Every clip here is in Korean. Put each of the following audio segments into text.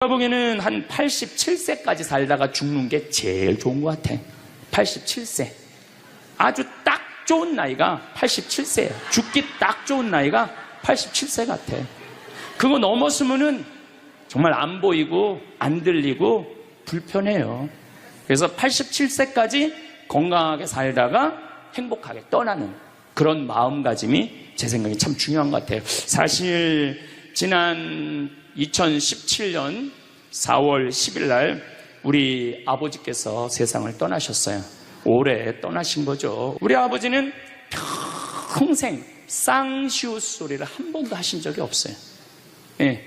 제가 보기에는 한 87세까지 살다가 죽는 게 제일 좋은 것 같아. 87세. 아주 딱 좋은 나이가 87세예요. 죽기 딱 좋은 나이가 87세 같아. 그거 넘었으면은 정말 안 보이고 안 들리고 불편해요. 그래서 87세까지 건강하게 살다가 행복하게 떠나는 그런 마음가짐이 제 생각에 참 중요한 것 같아요. 사실 지난 2017년 4월 10일 날 우리 아버지께서 세상을 떠나셨어요. 올해 떠나신 거죠. 우리 아버지는 평생 쌍시옷 소리를 한 번도 하신 적이 없어요. 예,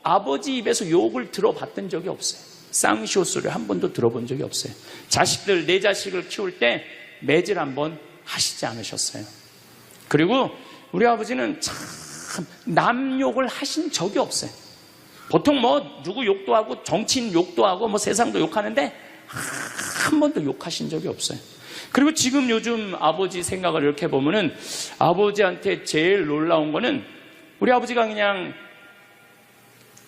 아버지 입에서 욕을 들어봤던 적이 없어요. 쌍시옷 소리를 한 번도 들어본 적이 없어요. 자식들, 내 자식을 키울 때 매질 한 번 하시지 않으셨어요. 그리고 우리 아버지는 참 남 욕을 하신 적이 없어요. 보통 뭐 누구 욕도 하고 정치인 욕도 하고 뭐 세상도 욕하는데 한 번도 욕하신 적이 없어요. 그리고 지금 요즘 아버지 생각을 이렇게 보면은 아버지한테 제일 놀라운 거는 우리 아버지가 그냥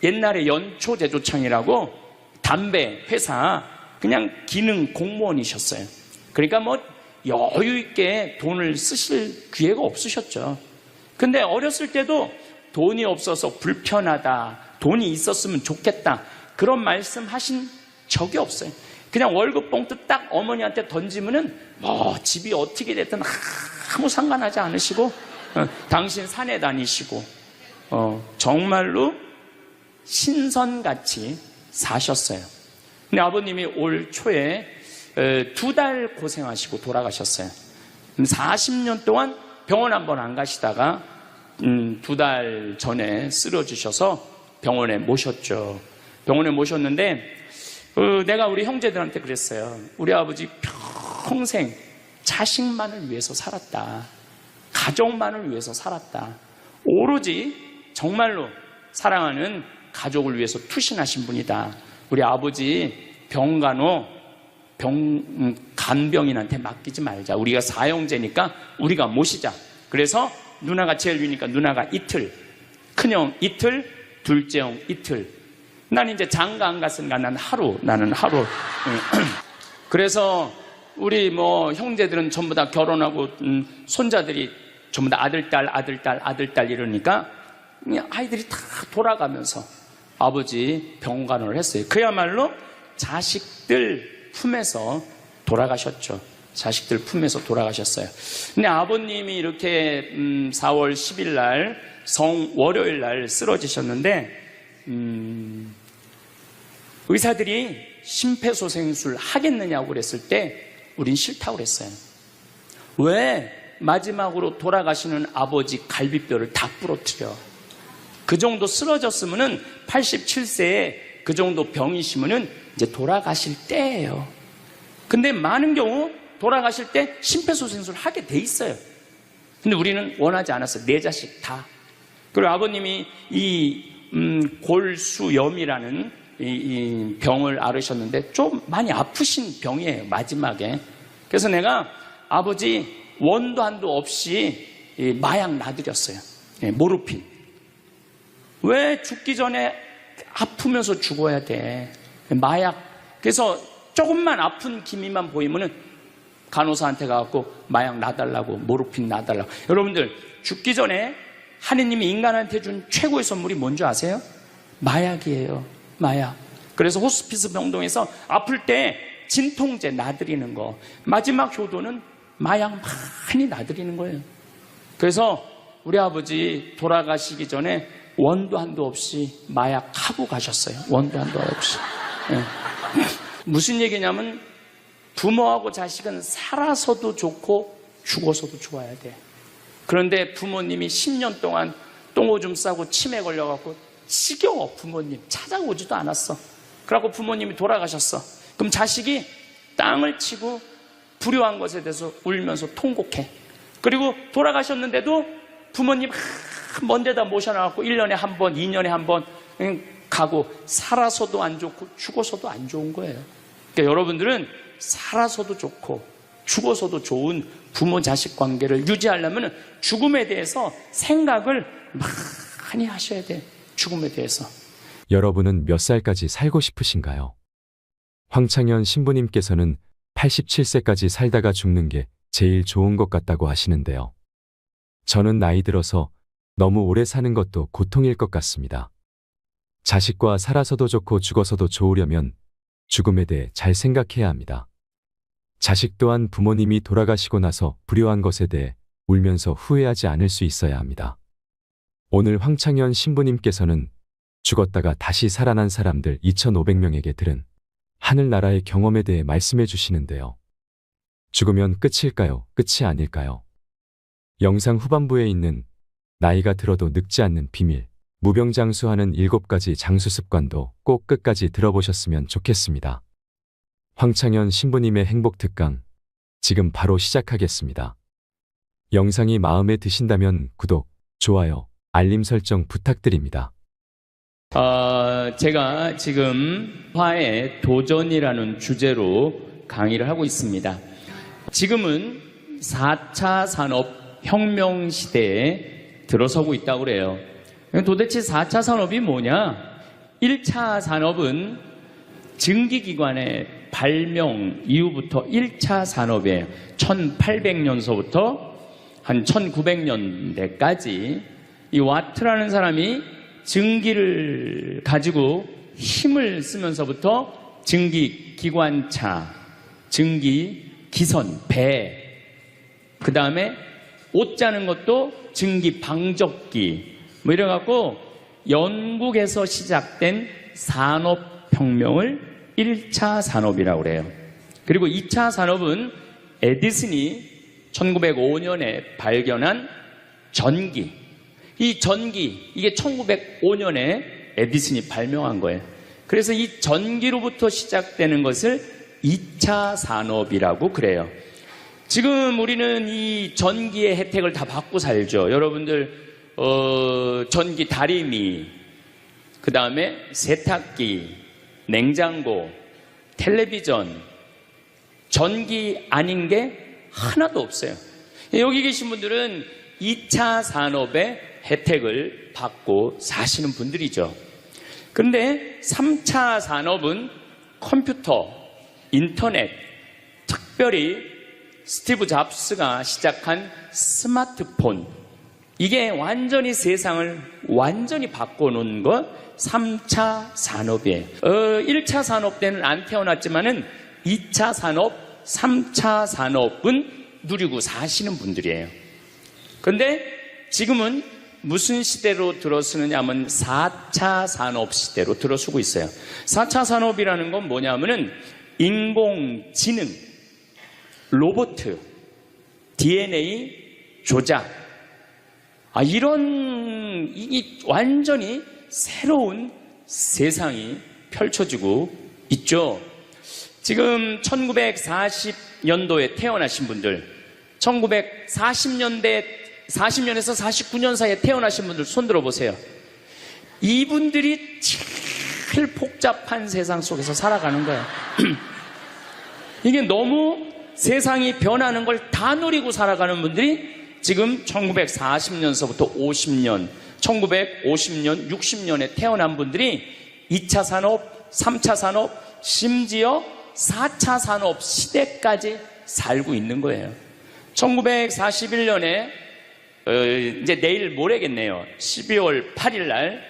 옛날에 연초제조청이라고 담배 회사 그냥 기능 공무원이셨어요. 그러니까 뭐 여유 있게 돈을 쓰실 기회가 없으셨죠. 근데 어렸을 때도 돈이 없어서 불편하다, 돈이 있었으면 좋겠다 그런 말씀 하신 적이 없어요. 그냥 월급 봉투 딱 어머니한테 던지면은 뭐 집이 어떻게 됐든 아무 상관하지 않으시고 당신 산에 다니시고 정말로 신선같이 사셨어요. 근데 아버님이 올 초에 2달 고생하시고 돌아가셨어요. 40년 동안 병원 한번 안 가시다가 2달 전에 쓰러지셔서 병원에 모셨죠. 병원에 모셨는데 내가 우리 형제들한테 그랬어요. 우리 아버지 평생 자식만을 위해서 살았다. 가족만을 위해서 살았다. 오로지 정말로 사랑하는 가족을 위해서 투신하신 분이다. 우리 아버지 간병인한테 맡기지 말자. 우리가 사형제니까 우리가 모시자. 그래서 누나가 제일 위니까 누나가 이틀, 큰형 이틀, 둘째 형 이틀. 난 이제 장가 안 갔으니까 나는 하루. 그래서 우리 뭐 형제들은 전부 다 결혼하고 손자들이 전부 다 아들, 딸 이러니까 아이들이 다 돌아가면서 아버지 병간호를 했어요. 그야말로 자식들 품에서 돌아가셨죠. 자식들 품에서 돌아가셨어요. 근데 아버님이 이렇게 4월 10일 날 월요일 날 쓰러지셨는데 의사들이 심폐소생술 하겠느냐고 그랬을 때 우린 싫다고 그랬어요. 왜 마지막으로 돌아가시는 아버지 갈비뼈를 다 부러뜨려? 그 정도 쓰러졌으면은 87세에 그 정도 병이시면은 이제 돌아가실 때예요. 근데 많은 경우 돌아가실 때 심폐소생술 하게 돼 있어요. 근데 우리는 원하지 않았어요. 네 자식 다. 그리고 아버님이 이 골수염이라는 이 병을 앓으셨는데 좀 많이 아프신 병이에요. 마지막에. 그래서 내가 아버지 원도 한도 없이 마약 놔드렸어요. 모르핀. 왜 죽기 전에 아프면서 죽어야 돼? 마약. 그래서 조금만 아픈 기미만 보이면은 간호사한테 가갖고 마약 놔달라고, 모르핀 놔달라고. 여러분들 죽기 전에 하느님이 인간한테 준 최고의 선물이 뭔지 아세요? 마약이에요. 마약. 그래서 호스피스 병동에서 아플 때 진통제 놔드리는 거, 마지막 효도는 마약 많이 놔드리는 거예요. 그래서 우리 아버지 돌아가시기 전에 원도 한도 없이 마약하고 가셨어요. 원도 한도 없이. 네. 무슨 얘기냐면 부모하고 자식은 살아서도 좋고 죽어서도 좋아야 돼. 그런데 부모님이 10년 동안 똥오줌 싸고 치매 걸려갖고 지겨워. 부모님 찾아오지도 않았어. 그래갖고 부모님이 돌아가셨어. 그럼 자식이 땅을 치고 불효한 것에 대해서 울면서 통곡해. 그리고 돌아가셨는데도 부모님 먼 데다 모셔놔갖고 1년에 한 번, 2년에 한 번 가고, 살아서도 안 좋고 죽어서도 안 좋은 거예요. 그러니까 여러분들은 살아서도 좋고 죽어서도 좋은 부모 자식 관계를 유지하려면 죽음에 대해서 생각을 많이 하셔야 돼. 죽음에 대해서. 여러분은 몇 살까지 살고 싶으신가요? 황창현 신부님께서는 87세까지 살다가 죽는 게 제일 좋은 것 같다고 하시는데요. 저는 나이 들어서 너무 오래 사는 것도 고통일 것 같습니다. 자식과 살아서도 좋고 죽어서도 좋으려면 죽음에 대해 잘 생각해야 합니다. 자식 또한 부모님이 돌아가시고 나서 불효한 것에 대해 울면서 후회하지 않을 수 있어야 합니다. 오늘 황창현 신부님께서는 죽었다가 다시 살아난 사람들 2,500명에게 들은 하늘나라의 경험에 대해 말씀해 주시는데요. 죽으면 끝일까요? 끝이 아닐까요? 영상 후반부에 있는 나이가 들어도 늙지 않는 비밀, 무병장수하는 7가지 장수 습관도 꼭 끝까지 들어보셨으면 좋겠습니다. 황창현 신부님의 행복 특강, 지금 바로 시작하겠습니다. 영상이 마음에 드신다면 구독, 좋아요, 알림 설정 부탁드립니다. 제가 지금 화의 도전이라는 주제로 강의를 하고 있습니다. 지금은 4차 산업혁명 시대에 들어서고 있다고 그래요. 도대체 4차 산업이 뭐냐? 1차 산업은 증기기관의 발명 이후부터 1차 산업에 1800년서부터 한 1900년대까지 이 와트라는 사람이 증기를 가지고 힘을 쓰면서부터 증기기관차, 증기기선, 배, 그 다음에 옷 짜는 것도 증기방적기, 뭐 이래갖고 영국에서 시작된 산업혁명을 1차 산업이라고 그래요. 그리고 2차 산업은 에디슨이 1905년에 발견한 전기. 이 전기, 이게 1905년에 에디슨이 발명한 거예요. 그래서 이 전기로부터 시작되는 것을 2차 산업이라고 그래요. 지금 우리는 이 전기의 혜택을 다 받고 살죠. 여러분들 전기 다리미, 그 다음에 세탁기, 냉장고, 텔레비전, 전기 아닌 게 하나도 없어요. 여기 계신 분들은 2차 산업의 혜택을 받고 사시는 분들이죠. 그런데 3차 산업은 컴퓨터, 인터넷, 특별히 스티브 잡스가 시작한 스마트폰, 이게 완전히 세상을 완전히 바꿔놓은 것 3차 산업이에요. 1차 산업 때는 안 태어났지만은 2차 산업, 3차 산업은 누리고 사시는 분들이에요. 그런데 지금은 무슨 시대로 들어서느냐 하면 4차 산업 시대로 들어서고 있어요. 4차 산업이라는 건 뭐냐면은 인공지능, 로봇, DNA 조작, 이런 완전히 새로운 세상이 펼쳐지고 있죠. 지금 1940년도에 태어나신 분들, 1940년에서 49년 사이에 태어나신 분들 손 들어보세요. 이분들이 제일 복잡한 세상 속에서 살아가는 거예요. 이게 너무 세상이 변하는 걸 다 누리고 살아가는 분들이 지금 1940년서부터 50년, 1950년, 60년에 태어난 분들이 2차 산업, 3차 산업, 심지어 4차 산업 시대까지 살고 있는 거예요. 1941년에 이제 내일 모레겠네요. 12월 8일 날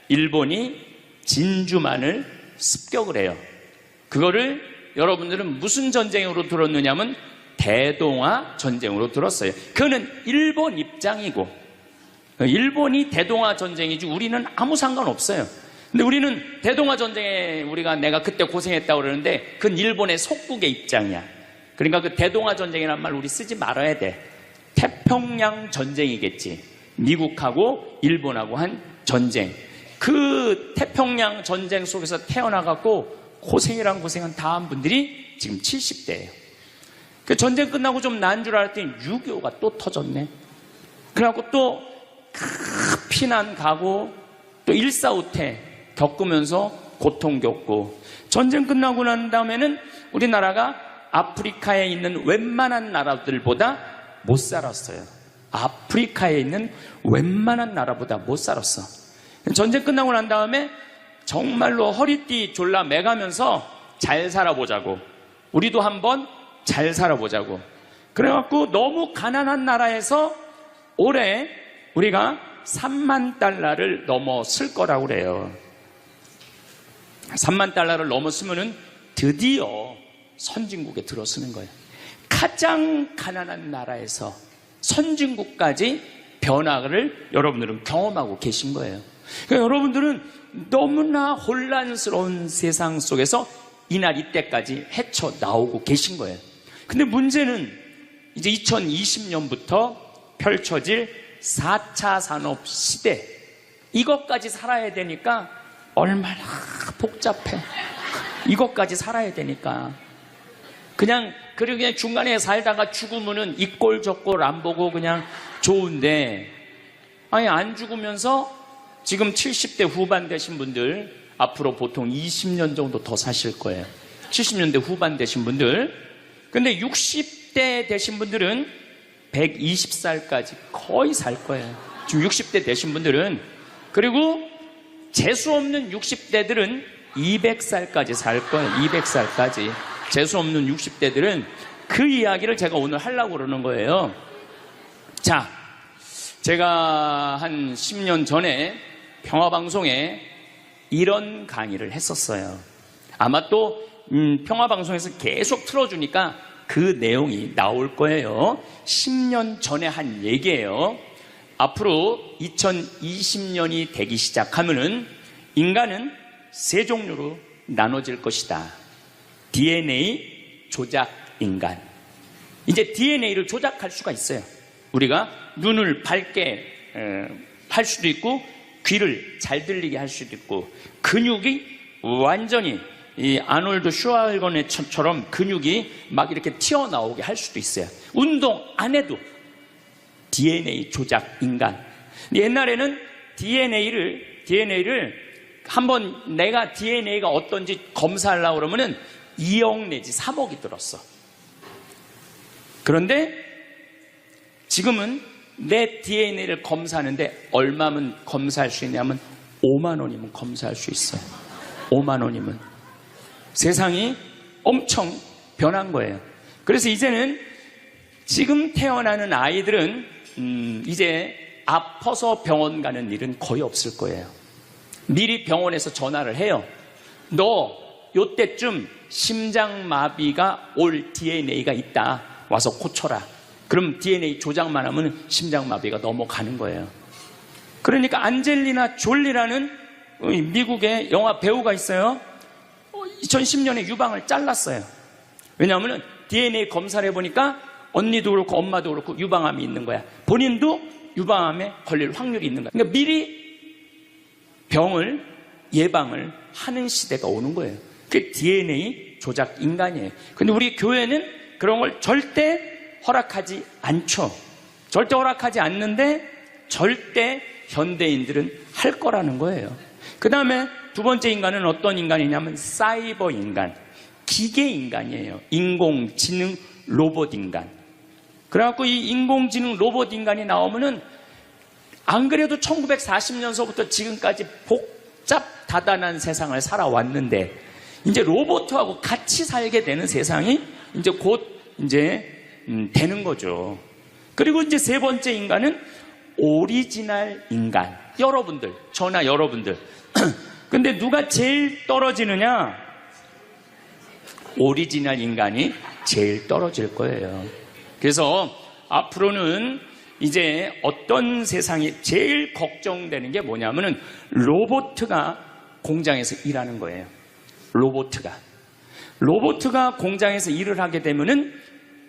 일본이 진주만을 습격을 해요. 그거를 여러분들은 무슨 전쟁으로 들었느냐면 대동아 전쟁으로 들었어요. 그거는 일본 입장이고 일본이 대동아 전쟁이지 우리는 아무 상관없어요. 근데 우리는 대동아 전쟁에 내가 그때 고생했다고 그러는데 그건 일본의 속국의 입장이야. 그러니까 그 대동아 전쟁이라는 말 우리 쓰지 말아야 돼. 태평양 전쟁이겠지. 미국하고 일본하고 한 전쟁. 그 태평양 전쟁 속에서 태어나갖고 고생이란 고생은 다 한 분들이 지금 70대예요. 그 전쟁 끝나고 좀 나은 줄 알았더니 6.25가 또 터졌네. 그래갖고 또 피난 가고 또 일사후퇴 겪으면서 고통 겪고 전쟁 끝나고 난 다음에는 우리나라가 아프리카에 있는 웬만한 나라들보다 못 살았어요. 아프리카에 있는 웬만한 나라보다 못 살았어. 전쟁 끝나고 난 다음에 정말로 허리띠 졸라 매가면서 잘 살아보자고. 우리도 한번 잘 살아보자고. 그래갖고 너무 가난한 나라에서 올해 우리가 3만 달러를 넘었을 거라고 그래요. 3만 달러를 넘었으면은 드디어 선진국에 들어서는 거예요. 가장 가난한 나라에서 선진국까지 변화를 여러분들은 경험하고 계신 거예요. 그러니까 여러분들은 너무나 혼란스러운 세상 속에서 이날 이때까지 헤쳐나오고 계신 거예요. 근데 문제는 이제 2020년부터 펼쳐질 4차 산업 시대, 이것까지 살아야 되니까 얼마나 복잡해. 이것까지 살아야 되니까 그냥 중간에 살다가 죽으면은 이 꼴 저 꼴 안 보고 그냥 좋은데, 아니 안 죽으면서 지금 70대 후반 되신 분들 앞으로 보통 20년 정도 더 사실 거예요. 70년대 후반 되신 분들. 근데 60대 되신 분들은 120살까지 거의 살 거예요. 지금 60대 되신 분들은. 그리고 재수 없는 60대들은 200살까지 살 거예요. 200살까지. 재수 없는 60대들은. 그 이야기를 제가 오늘 하려고 그러는 거예요. 자, 제가 한 10년 전에 평화방송에 이런 강의를 했었어요. 아마 또 평화방송에서 계속 틀어주니까 그 내용이 나올 거예요. 10년 전에 한 얘기예요. 앞으로 2020년이 되기 시작하면은 인간은 세 종류로 나눠질 것이다. DNA 조작 인간. 이제 DNA를 조작할 수가 있어요. 우리가 눈을 밝게 할 수도 있고, 귀를 잘 들리게 할 수도 있고, 근육이 완전히 이 아놀드 슈왈거네처럼 근육이 막 이렇게 튀어나오게 할 수도 있어요. 운동 안 해도 DNA 조작 인간. 옛날에는 DNA를 한번 내가 DNA가 어떤지 검사하려고 그러면은 2억 내지 3억이 들었어. 그런데 지금은 내 DNA를 검사하는데 얼마면 검사할 수 있냐면 5만 원이면 검사할 수 있어요. 5만 원이면. 세상이 엄청 변한 거예요. 그래서 이제는 지금 태어나는 아이들은 이제 아파서 병원 가는 일은 거의 없을 거예요. 미리 병원에서 전화를 해요. 너 요때쯤 심장마비가 올 DNA가 있다. 와서 고쳐라. 그럼 DNA 조작만 하면 심장마비가 넘어가는 거예요. 그러니까 안젤리나 졸리라는 미국의 영화 배우가 있어요. 2010년에 유방을 잘랐어요. 왜냐하면 DNA 검사를 해보니까 언니도 그렇고 엄마도 그렇고 유방암이 있는 거야. 본인도 유방암에 걸릴 확률이 있는 거야. 그러니까 미리 병을 예방을 하는 시대가 오는 거예요. 그게 DNA 조작 인간이에요. 근데 우리 교회는 그런 걸 절대 허락하지 않죠. 절대 허락하지 않는데 절대 현대인들은 할 거라는 거예요. 그 다음에 두 번째 인간은 어떤 인간이냐면 사이버 인간, 기계 인간이에요. 인공지능 로봇 인간. 그래갖고 이 인공지능 로봇 인간이 나오면은 안 그래도 1940년서부터 지금까지 복잡다단한 세상을 살아왔는데 이제 로봇하고 같이 살게 되는 세상이 이제 곧 이제 되는 거죠. 그리고 이제 세 번째 인간은 오리지널 인간. 여러분들, 저나 여러분들. 근데 누가 제일 떨어지느냐? 오리지널 인간이 제일 떨어질 거예요. 그래서 앞으로는 이제 어떤 세상이 제일 걱정되는 게 뭐냐면은 로봇가 공장에서 일하는 거예요. 로봇가 공장에서 일을 하게 되면은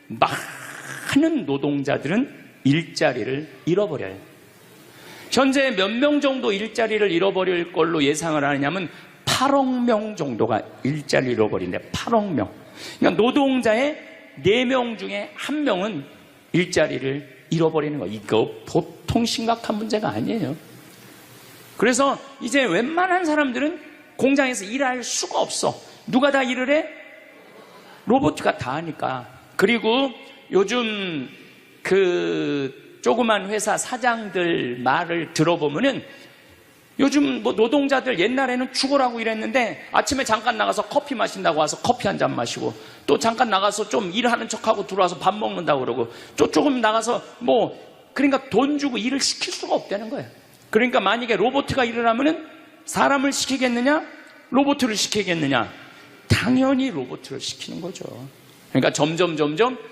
많은 노동자들은 일자리를 잃어버려요. 현재 몇 명 정도 일자리를 잃어버릴 걸로 예상을 하느냐면 8억 명 정도가 일자리를 잃어버린대. 8억 명. 그러니까 노동자의 4명 중에 1명은 일자리를 잃어버리는 거예요. 이거 보통 심각한 문제가 아니에요. 그래서 이제 웬만한 사람들은 공장에서 일할 수가 없어. 누가 다 일을 해? 로봇가 다 하니까. 그리고 요즘 그 조그만 회사 사장들 말을 들어보면은 요즘 뭐 노동자들 옛날에는 죽으라고 일했는데 아침에 잠깐 나가서 커피 마신다고 와서 커피 한 잔 마시고, 또 잠깐 나가서 좀 일하는 척하고 들어와서 밥 먹는다고 그러고, 또 조금 나가서 그러니까 돈 주고 일을 시킬 수가 없다는 거예요. 그러니까 만약에 로봇가 일을 하면은 사람을 시키겠느냐? 로봇을 시키겠느냐? 당연히 로봇을 시키는 거죠. 그러니까 점점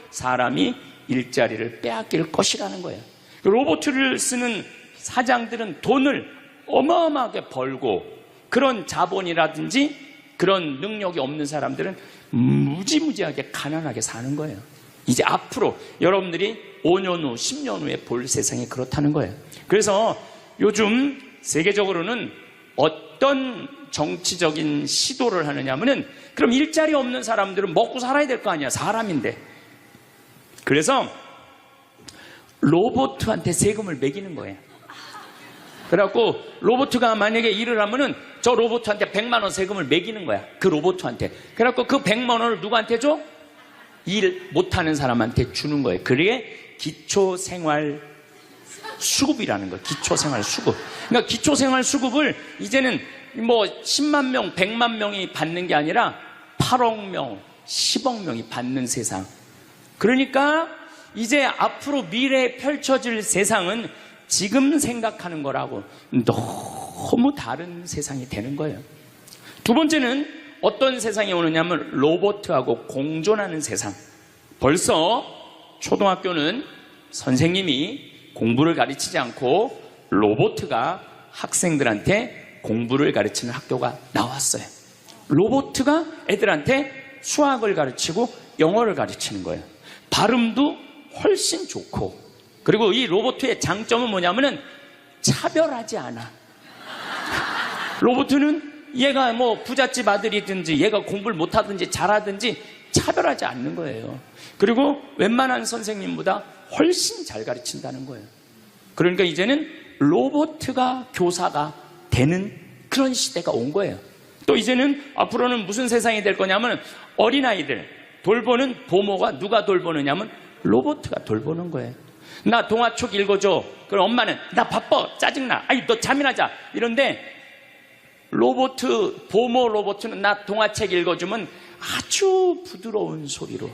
사람이 일자리를 빼앗길 것이라는 거예요. 로봇을 쓰는 사장들은 돈을 어마어마하게 벌고, 그런 자본이라든지 그런 능력이 없는 사람들은 무지무지하게 가난하게 사는 거예요. 이제 앞으로 여러분들이 5년 후, 10년 후에 볼 세상이 그렇다는 거예요. 그래서 요즘 세계적으로는 어떤 정치적인 시도를 하느냐 하면은, 그럼 일자리 없는 사람들은 먹고 살아야 될 거 아니야, 사람인데. 그래서 로봇한테 세금을 매기는 거예요. 그래갖고 로봇가 만약에 일을 하면은 저 로봇한테 100만 원 세금을 매기는 거야, 그 로봇한테. 그래갖고 그 100만 원을 누구한테 줘? 일 못하는 사람한테 주는 거예요. 그게 기초생활 수급이라는 거예요. 기초생활 수급. 그러니까 기초생활 수급을 이제는 10만 명, 100만 명이 받는 게 아니라 8억 명, 10억 명이 받는 세상. 그러니까 이제 앞으로 미래에 펼쳐질 세상은 지금 생각하는 거라고 너무 다른 세상이 되는 거예요. 두 번째는 어떤 세상이 오느냐면 로봇하고 공존하는 세상. 벌써 초등학교는 선생님이 공부를 가르치지 않고 로봇가 학생들한테 공부를 가르치는 학교가 나왔어요. 로봇가 애들한테 수학을 가르치고 영어를 가르치는 거예요. 발음도 훨씬 좋고, 그리고 이 로봇의 장점은 뭐냐면은 차별하지 않아. 로봇은 얘가 부잣집 아들이든지 얘가 공부를 못하든지 잘하든지 차별하지 않는 거예요. 그리고 웬만한 선생님보다 훨씬 잘 가르친다는 거예요. 그러니까 이제는 로봇가 교사가 되는 그런 시대가 온 거예요. 또 이제는 앞으로는 무슨 세상이 될 거냐면, 어린아이들 돌보는 보모가 누가 돌보느냐면 로봇가 돌보는 거예요. 나 동화책 읽어줘. 그럼 엄마는 나 바빠, 짜증나, 아이 너 잠이나 자, 이런데 보모 로봇은 나 동화책 읽어주면 아주 부드러운 소리로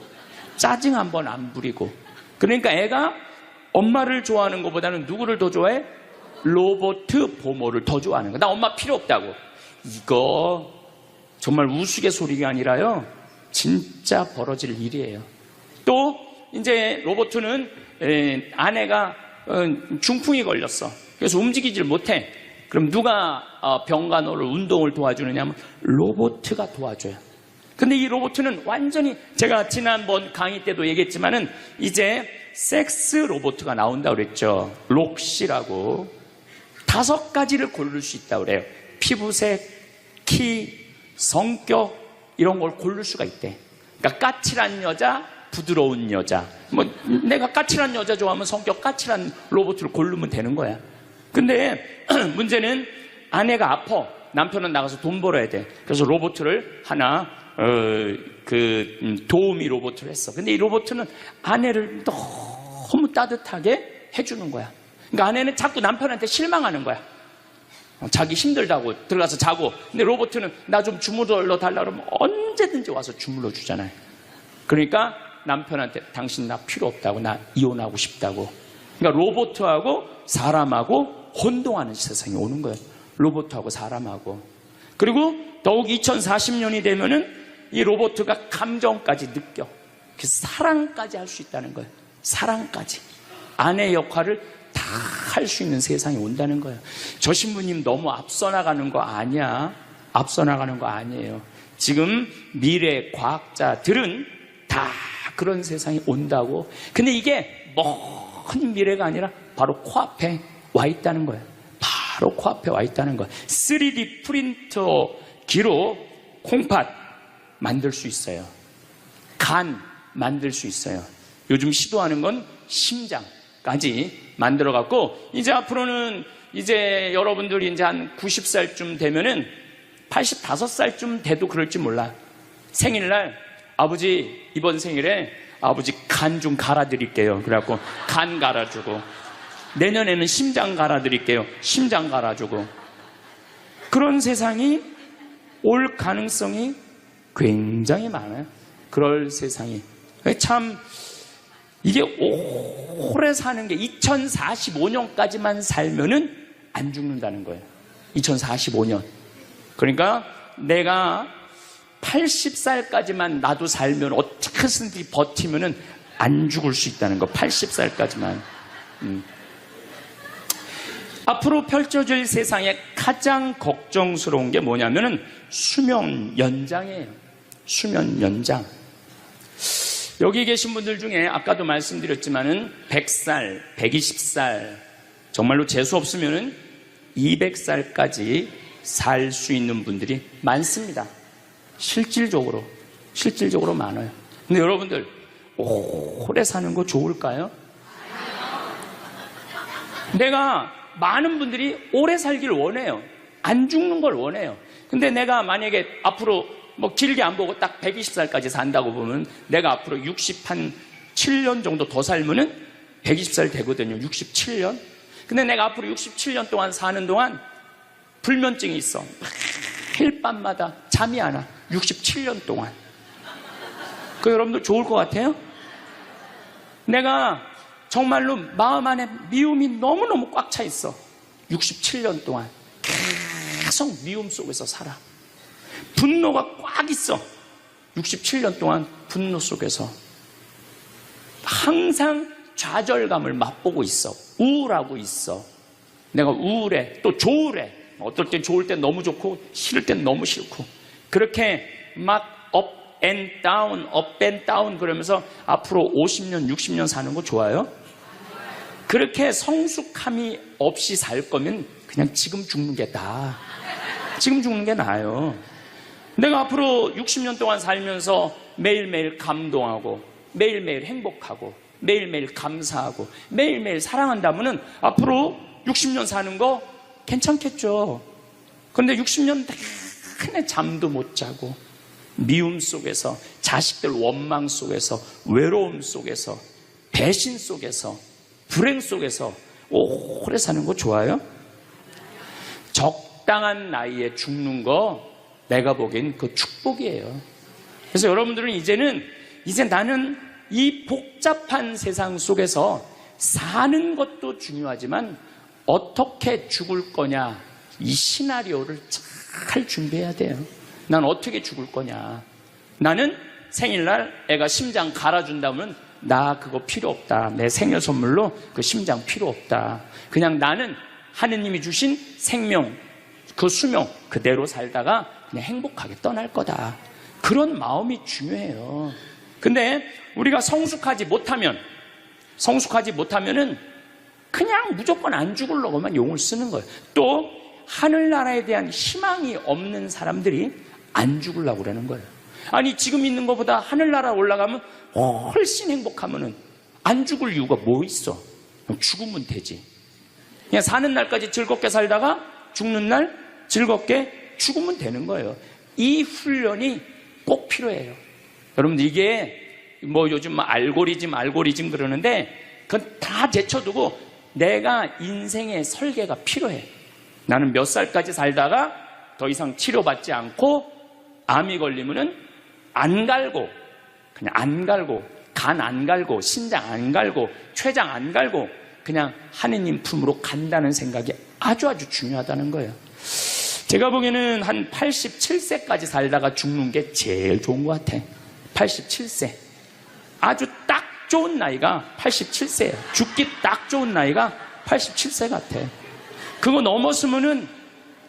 짜증 한번 안 부리고. 그러니까 애가 엄마를 좋아하는 것보다는 누구를 더 좋아해? 로봇 보모를 더 좋아하는 거야. 나 엄마 필요 없다고. 이거 정말 우스갯소리가 아니라요, 진짜 벌어질 일이에요. 또 이제 로봇은 아내가 중풍이 걸렸어. 그래서 움직이질 못해. 그럼 누가 병간호를, 운동을 도와주느냐 하면 로봇가 도와줘요. 근데 이 로봇은 완전히, 제가 지난번 강의 때도 얘기했지만은 이제 섹스 로봇가 나온다고 그랬죠. 록시라고 5가지를 고를 수 있다고 그래요. 피부색, 키, 성격, 이런 걸 고를 수가 있대. 그러니까 까칠한 여자, 부드러운 여자. 내가 까칠한 여자 좋아하면 성격 까칠한 로봇을 고르면 되는 거야. 근데 문제는 아내가 아파. 남편은 나가서 돈 벌어야 돼. 그래서 로봇을 하나 도우미 로봇을 했어. 근데 이 로봇은 아내를 너무 따뜻하게 해주는 거야. 그러니까 아내는 자꾸 남편한테 실망하는 거야. 자기 힘들다고 들어가서 자고. 근데 로봇은 나 좀 주물러 달라 그러면 언제든지 와서 주물러 주잖아요. 그러니까 남편한테 당신 나 필요 없다고, 나 이혼하고 싶다고. 그러니까 로봇하고 사람하고 혼동하는 세상이 오는 거예요. 로봇하고 사람하고. 그리고 더욱 2040년이 되면은 이 로봇가 감정까지 느껴. 그래서 사랑까지 할 수 있다는 거예요. 사랑까지. 아내 역할을 다 할 수 있는 세상이 온다는 거예요. 저 신부님 너무 앞서 나가는 거 아니야. 앞서 나가는 거 아니에요. 지금 미래 과학자들은 다 그런 세상이 온다고. 근데 이게 먼 미래가 아니라 바로 코앞에 와 있다는 거예요. 바로 코앞에 와 있다는 거예요. 3D 프린터기로 콩팥 만들 수 있어요. 간 만들 수 있어요. 요즘 시도하는 건 심장까지 만들어 갖고, 이제 앞으로는 이제 여러분들이 이제 한 90살쯤 되면은 85살쯤 돼도 그럴지 몰라. 생일날 아버지 이번 생일에 아버지 간 좀 갈아드릴게요. 그래갖고 간 갈아주고, 내년에는 심장 갈아드릴게요. 심장 갈아주고. 그런 세상이 올 가능성이 굉장히 많아요. 그럴 세상이. 참 이게 오래 사는 게 2045년까지만 살면은 안 죽는다는 거예요. 2045년. 그러니까 내가 80살까지만 나도 살면 어떻게든지 버티면은 안 죽을 수 있다는 거. 80살까지만. 앞으로 펼쳐질 세상에 가장 걱정스러운 게 뭐냐면은 수명 연장이에요. 수면 연장. 여기 계신 분들 중에 아까도 말씀드렸지만은 100살, 120살, 정말로 재수 없으면은 200살까지 살 수 있는 분들이 많습니다. 실질적으로 많아요. 근데 여러분들 오래 사는 거 좋을까요? 내가 많은 분들이 오래 살길 원해요. 안 죽는 걸 원해요. 근데 내가 만약에 앞으로 뭐 길게 안 보고 딱 120살까지 산다고 보면 내가 앞으로 67년 정도 더 살면은 120살 되거든요. 67년. 근데 내가 앞으로 67년 동안 사는 동안 불면증이 있어. 매일 밤마다 잠이 안 와. 67년 동안. 그 여러분들 좋을 것 같아요? 내가 정말로 마음 안에 미움이 너무너무 꽉 차 있어. 67년 동안 계속 미움 속에서 살아. 분노가 꽉 있어. 67년 동안 분노 속에서 항상 좌절감을 맛보고 있어. 우울하고 있어. 내가 우울해. 또 좋으래. 어떨 땐 좋을 땐 너무 좋고 싫을 땐 너무 싫고 그렇게 막 up and down 그러면서 앞으로 50년, 60년 사는 거 좋아요? 그렇게 성숙함이 없이 살 거면 그냥 지금 죽는 게 나아. 지금 죽는 게 나아요. 내가 앞으로 60년 동안 살면서 매일매일 감동하고 매일매일 행복하고 매일매일 감사하고 매일매일 사랑한다면은 앞으로 60년 사는 거 괜찮겠죠. 그런데 60년 내내 잠도 못 자고 미움 속에서 자식들 원망 속에서 외로움 속에서 배신 속에서 불행 속에서 오래 사는 거 좋아요? 적당한 나이에 죽는 거 내가 보기엔 그 축복이에요. 그래서 여러분들은 이제 나는 이 복잡한 세상 속에서 사는 것도 중요하지만 어떻게 죽을 거냐 이 시나리오를 잘 준비해야 돼요. 난 어떻게 죽을 거냐. 나는 생일날 애가 심장 갈아준다면 나 그거 필요 없다. 내 생일 선물로 그 심장 필요 없다. 그냥 나는 하느님이 주신 생명 그 수명 그대로 살다가 그냥 행복하게 떠날 거다. 그런 마음이 중요해요. 근데 우리가 성숙하지 못하면은 그냥 무조건 안 죽으려고만 용을 쓰는 거예요. 또 하늘나라에 대한 희망이 없는 사람들이 안 죽으려고 그러는 거예요. 아니 지금 있는 것보다 하늘나라 올라가면 훨씬 행복하면은 안 죽을 이유가 뭐 있어? 죽으면 되지. 그냥 사는 날까지 즐겁게 살다가 죽는 날 즐겁게 죽으면 되는 거예요. 이 훈련이 꼭 필요해요. 여러분들 이게 뭐 요즘 알고리즘 그러는데 그건 다 제쳐두고 내가 인생의 설계가 필요해. 나는 몇 살까지 살다가 더 이상 치료받지 않고 암이 걸리면은 안 갈고 그냥 안 갈고 간 안 갈고 신장 안 갈고 췌장 안 갈고 그냥 하느님 품으로 간다는 생각이 아주 중요하다는 거예요. 제가 보기에는 한 87세까지 살다가 죽는 게 제일 좋은 것 같아. 87세. 아주 딱 좋은 나이가 87세예요. 죽기 딱 좋은 나이가 87세 같아. 그거 넘었으면은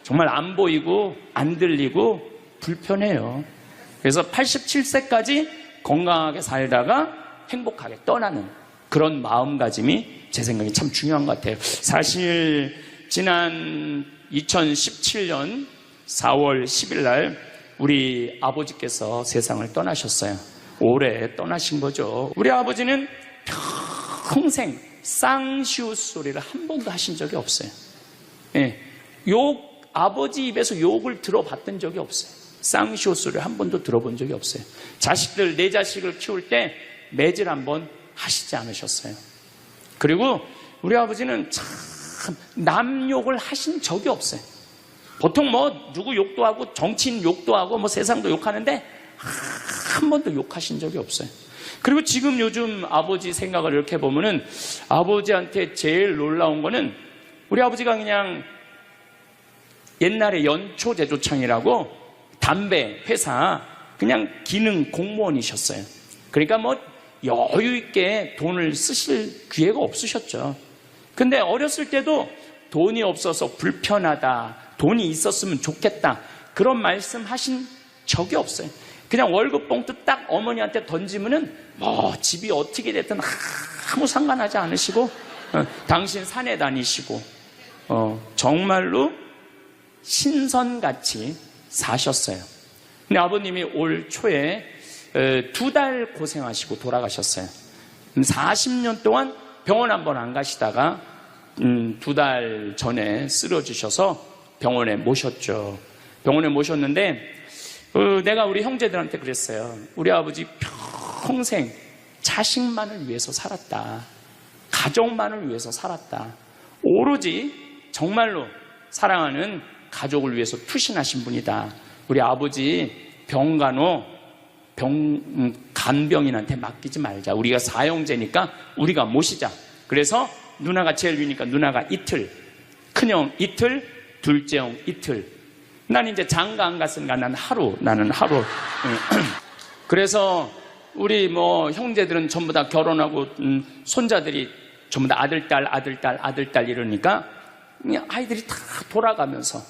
정말 안 보이고 안 들리고 불편해요. 그래서 87세까지 건강하게 살다가 행복하게 떠나는 그런 마음가짐이 제 생각에 참 중요한 것 같아요. 사실 지난 2017년 4월 10일 날 우리 아버지께서 세상을 떠나셨어요. 올해 떠나신 거죠. 우리 아버지는 평생 쌍시옷 소리를 한 번도 하신 적이 없어요. 예, 아버지 입에서 욕을 들어봤던 적이 없어요. 쌍시옷 소리를 한 번도 들어본 적이 없어요. 자식들, 내 자식을 키울 때 매질 한 번 하시지 않으셨어요. 그리고 우리 아버지는 참 남 욕을 하신 적이 없어요. 보통 뭐 누구 욕도 하고 정치인 욕도 하고 뭐 세상도 욕하는데 한 번도 욕하신 적이 없어요. 그리고 지금 요즘 아버지 생각을 이렇게 보면은 아버지한테 제일 놀라운 거는 우리 아버지가 그냥 옛날에 연초제조청이라고 담배 회사 그냥 기능 공무원이셨어요. 그러니까 뭐 여유 있게 돈을 쓰실 기회가 없으셨죠. 근데 어렸을 때도 돈이 없어서 불편하다, 돈이 있었으면 좋겠다, 그런 말씀 하신 적이 없어요. 그냥 월급 봉투 딱 어머니한테 던지면은 뭐 집이 어떻게 됐든 아무 상관하지 않으시고 당신 산에 다니시고 정말로 신선같이 사셨어요. 근데 아버님이 올 초에 2달 고생하시고 돌아가셨어요. 40년 동안 병원 한번 안 가시다가 2달 전에 쓰러지셔서 병원에 모셨죠. 병원에 모셨는데 내가 우리 형제들한테 그랬어요. 우리 아버지 평생 자식만을 위해서 살았다. 가족만을 위해서 살았다. 오로지 정말로 사랑하는 가족을 위해서 투신하신 분이다. 우리 아버지 병간호 간병인한테 맡기지 말자. 우리가 사형제니까 우리가 모시자. 그래서 누나가 제일 위니까 누나가 이틀, 큰형 이틀, 둘째 형 이틀. 난 이제 장가 안 갔으니까 나는 하루. 그래서 우리 뭐 형제들은 전부 다 결혼하고 손자들이 전부 다 아들, 딸 이러니까 그냥 아이들이 다 돌아가면서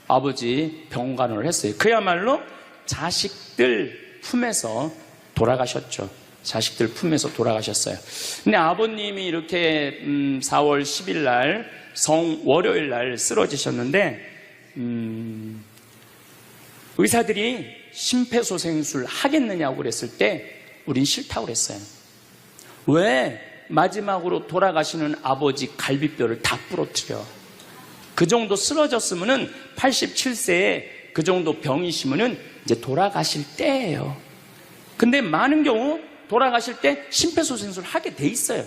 아버지 병간호를 했어요. 그야말로 자식들 품에서 돌아가셨죠. 자식들 품에서 돌아가셨어요. 근데 아버님이 이렇게 4월 10일 날 월요일 날 쓰러지셨는데 의사들이 심폐소생술 하겠느냐고 그랬을 때 우린 싫다고 그랬어요. 왜 마지막으로 돌아가시는 아버지 갈비뼈를 다 부러뜨려? 그 정도 쓰러졌으면은 87세에 그 정도 병이시면은 이제 돌아가실 때예요. 근데 많은 경우 돌아가실 때 심폐소생술 하게 돼 있어요.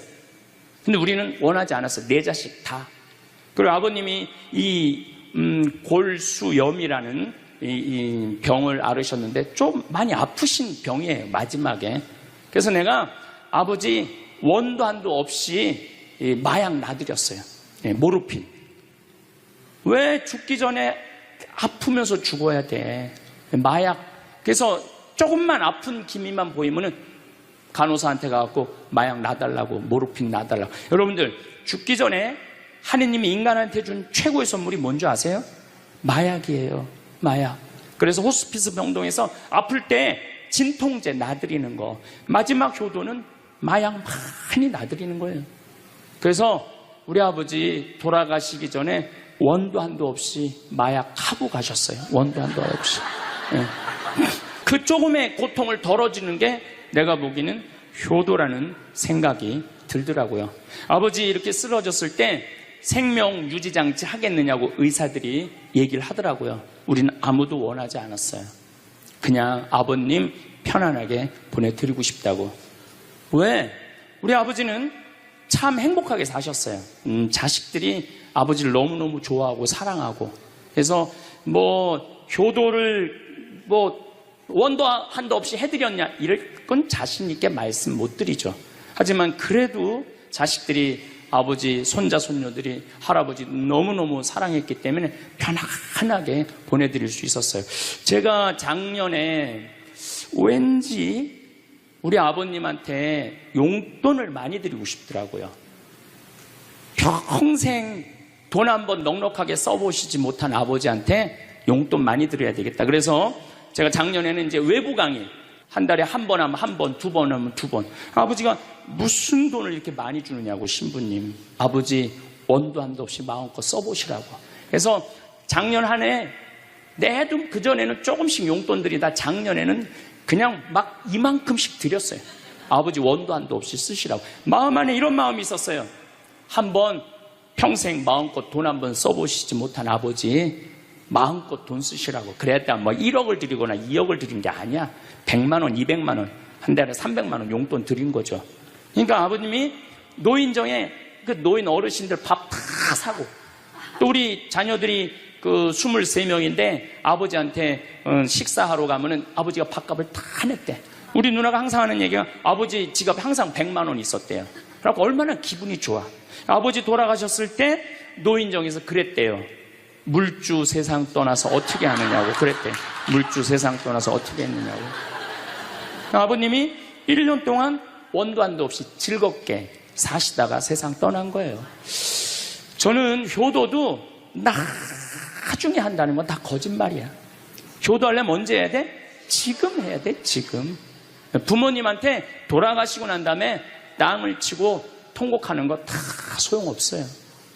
근데 우리는 원하지 않았어요. 네 자식 다. 그리고 아버님이 이 골수염이라는 이 병을 앓으셨는데 좀 많이 아프신 병이에요, 마지막에. 그래서 내가 아버지 원도 한도 없이 마약 놔드렸어요. 모르핀. 왜 죽기 전에 아프면서 죽어야 돼? 마약. 그래서 조금만 아픈 기미만 보이면은 간호사한테 가갖고 마약 놔달라고, 모르핀 놔달라고. 여러분들, 죽기 전에 하느님이 인간한테 준 최고의 선물이 뭔지 아세요? 마약이에요. 마약. 그래서 호스피스 병동에서 아플 때 진통제 놔드리는 거. 마지막 효도는 마약 많이 놔드리는 거예요. 그래서 우리 아버지 돌아가시기 전에 원도 한도 없이 마약 하고 가셨어요. 원도 한도 없이. 네. 그 조금의 고통을 덜어주는 게 내가 보기에는 효도라는 생각이 들더라고요. 아버지 이렇게 쓰러졌을 때 생명 유지장치 하겠느냐고 의사들이 얘기를 하더라고요. 우리는 아무도 원하지 않았어요. 그냥 아버님 편안하게 보내드리고 싶다고. 왜? 우리 아버지는 참 행복하게 사셨어요. 자식들이 아버지를 너무너무 좋아하고 사랑하고. 그래서 뭐 효도를 뭐 원도 한도 없이 해드렸냐, 이럴 건 자신 있게 말씀 못 드리죠. 하지만 그래도 자식들이 아버지, 손자, 손녀들이 할아버지 너무너무 사랑했기 때문에 편안하게 보내드릴 수 있었어요. 제가 작년에 왠지 우리 아버님한테 용돈을 많이 드리고 싶더라고요. 평생 돈 한번 넉넉하게 써보시지 못한 아버지한테 용돈 많이 드려야 되겠다. 그래서 제가 작년에는 이제 외부 강의 한 달에 한 번 하면 한 번, 두 번 하면 두 번. 아버지가 무슨 돈을 이렇게 많이 주느냐고, 신부님. 아버지 원도 한도 없이 마음껏 써보시라고. 그래서 작년 한 해 내도 그전에는 조금씩 용돈 드리다 작년에는 그냥 막 이만큼씩 드렸어요. 아버지 원도 한도 없이 쓰시라고. 마음 안에 이런 마음이 있었어요. 한번 평생 마음껏 돈 한번 써보시지 못한 아버지 마음껏 돈 쓰시라고. 그랬다 뭐 1억을 드리거나 2억을 드린 게 아니야. 100만 원, 200만 원, 한 달에 300만 원 용돈 드린 거죠. 그러니까 아버님이 노인정에 그 노인 어르신들 밥 다 사고, 또 우리 자녀들이 그 23명인데 아버지한테 식사하러 가면은 아버지가 밥값을 다 냈대. 우리 누나가 항상 하는 얘기가 아버지 지갑에 항상 100만 원 있었대요. 그래갖고 얼마나 기분이 좋아. 아버지 돌아가셨을 때 노인정에서 그랬대요. 물주 세상 떠나서 어떻게 하느냐고 그랬대. 물주 세상 떠나서 어떻게 했느냐고. 아버님이 1년 동안 원도 한도 없이 즐겁게 사시다가 세상 떠난 거예요. 저는 효도도 나중에 한다는 건 다 거짓말이야. 효도하려면 언제 해야 돼? 지금 해야 돼, 지금. 부모님한테 돌아가시고 난 다음에 땅을 치고 통곡하는 거 다 소용없어요.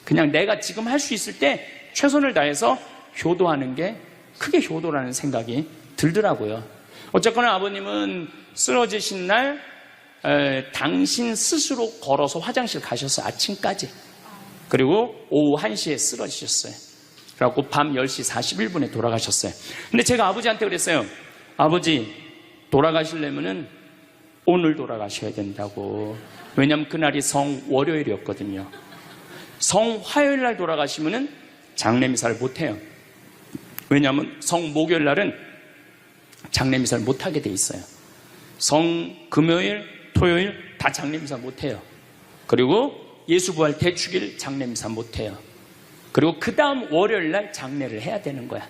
그냥 내가 지금 할 수 있을 때 최선을 다해서 효도하는 게 크게 효도라는 생각이 들더라고요. 어쨌거나 아버님은 쓰러지신 날 당신 스스로 걸어서 화장실 가셔서 아침까지, 그리고 오후 1시에 쓰러지셨어요. 그래갖고 밤 10시 41분에 돌아가셨어요. 근데 제가 아버지한테 그랬어요. 아버지, 돌아가시려면은 오늘 돌아가셔야 된다고. 왜냐면 그날이 성월요일이었거든요. 성화요일 날 돌아가시면은 장례미사를 못해요. 왜냐하면 성목요일 날은 장례미사를 못하게 돼 있어요. 성금요일, 토요일 다 장례미사 못해요. 그리고 예수부활 대축일 장례미사 못해요. 그리고 그 다음 월요일 날 장례를 해야 되는 거야.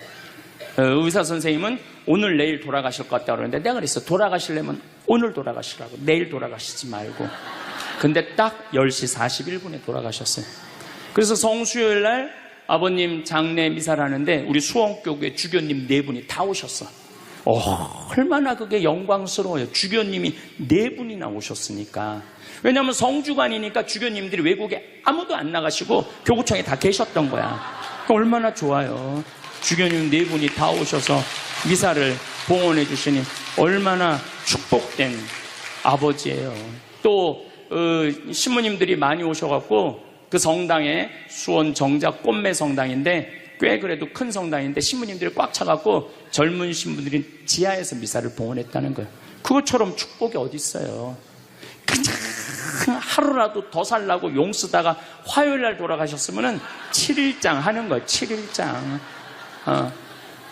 의사 선생님은 오늘 내일 돌아가실 것 같다고 그러는데 내가 그랬어. 돌아가시려면 오늘 돌아가시라고, 내일 돌아가시지 말고. 근데 딱 10시 41분에 돌아가셨어요. 그래서 성수요일 날 아버님 장례 미사를 하는데 우리 수원교회 주교님 4분이 다 오셨어. 얼마나 그게 영광스러워요. 주교님이 4분이나 오셨으니까. 왜냐하면 성주관이니까 주교님들이 외국에 아무도 안 나가시고 교구청에 다 계셨던 거야. 얼마나 좋아요. 주교님 4분이 다 오셔서 미사를 봉헌해 주시니 얼마나 축복된 아버지예요. 또 신부님들이 많이 오셔갖고 그 성당에 수원 정작 꽃매 성당인데 꽤 그래도 큰 성당인데 신부님들이 꽉 차갖고 젊은 신부들이 지하에서 미사를 봉헌했다는 거예요. 그것처럼 축복이 어디 있어요. 그냥 하루라도 더 살라고 용 쓰다가 화요일날 돌아가셨으면 7일장 하는 거예요. 7일장.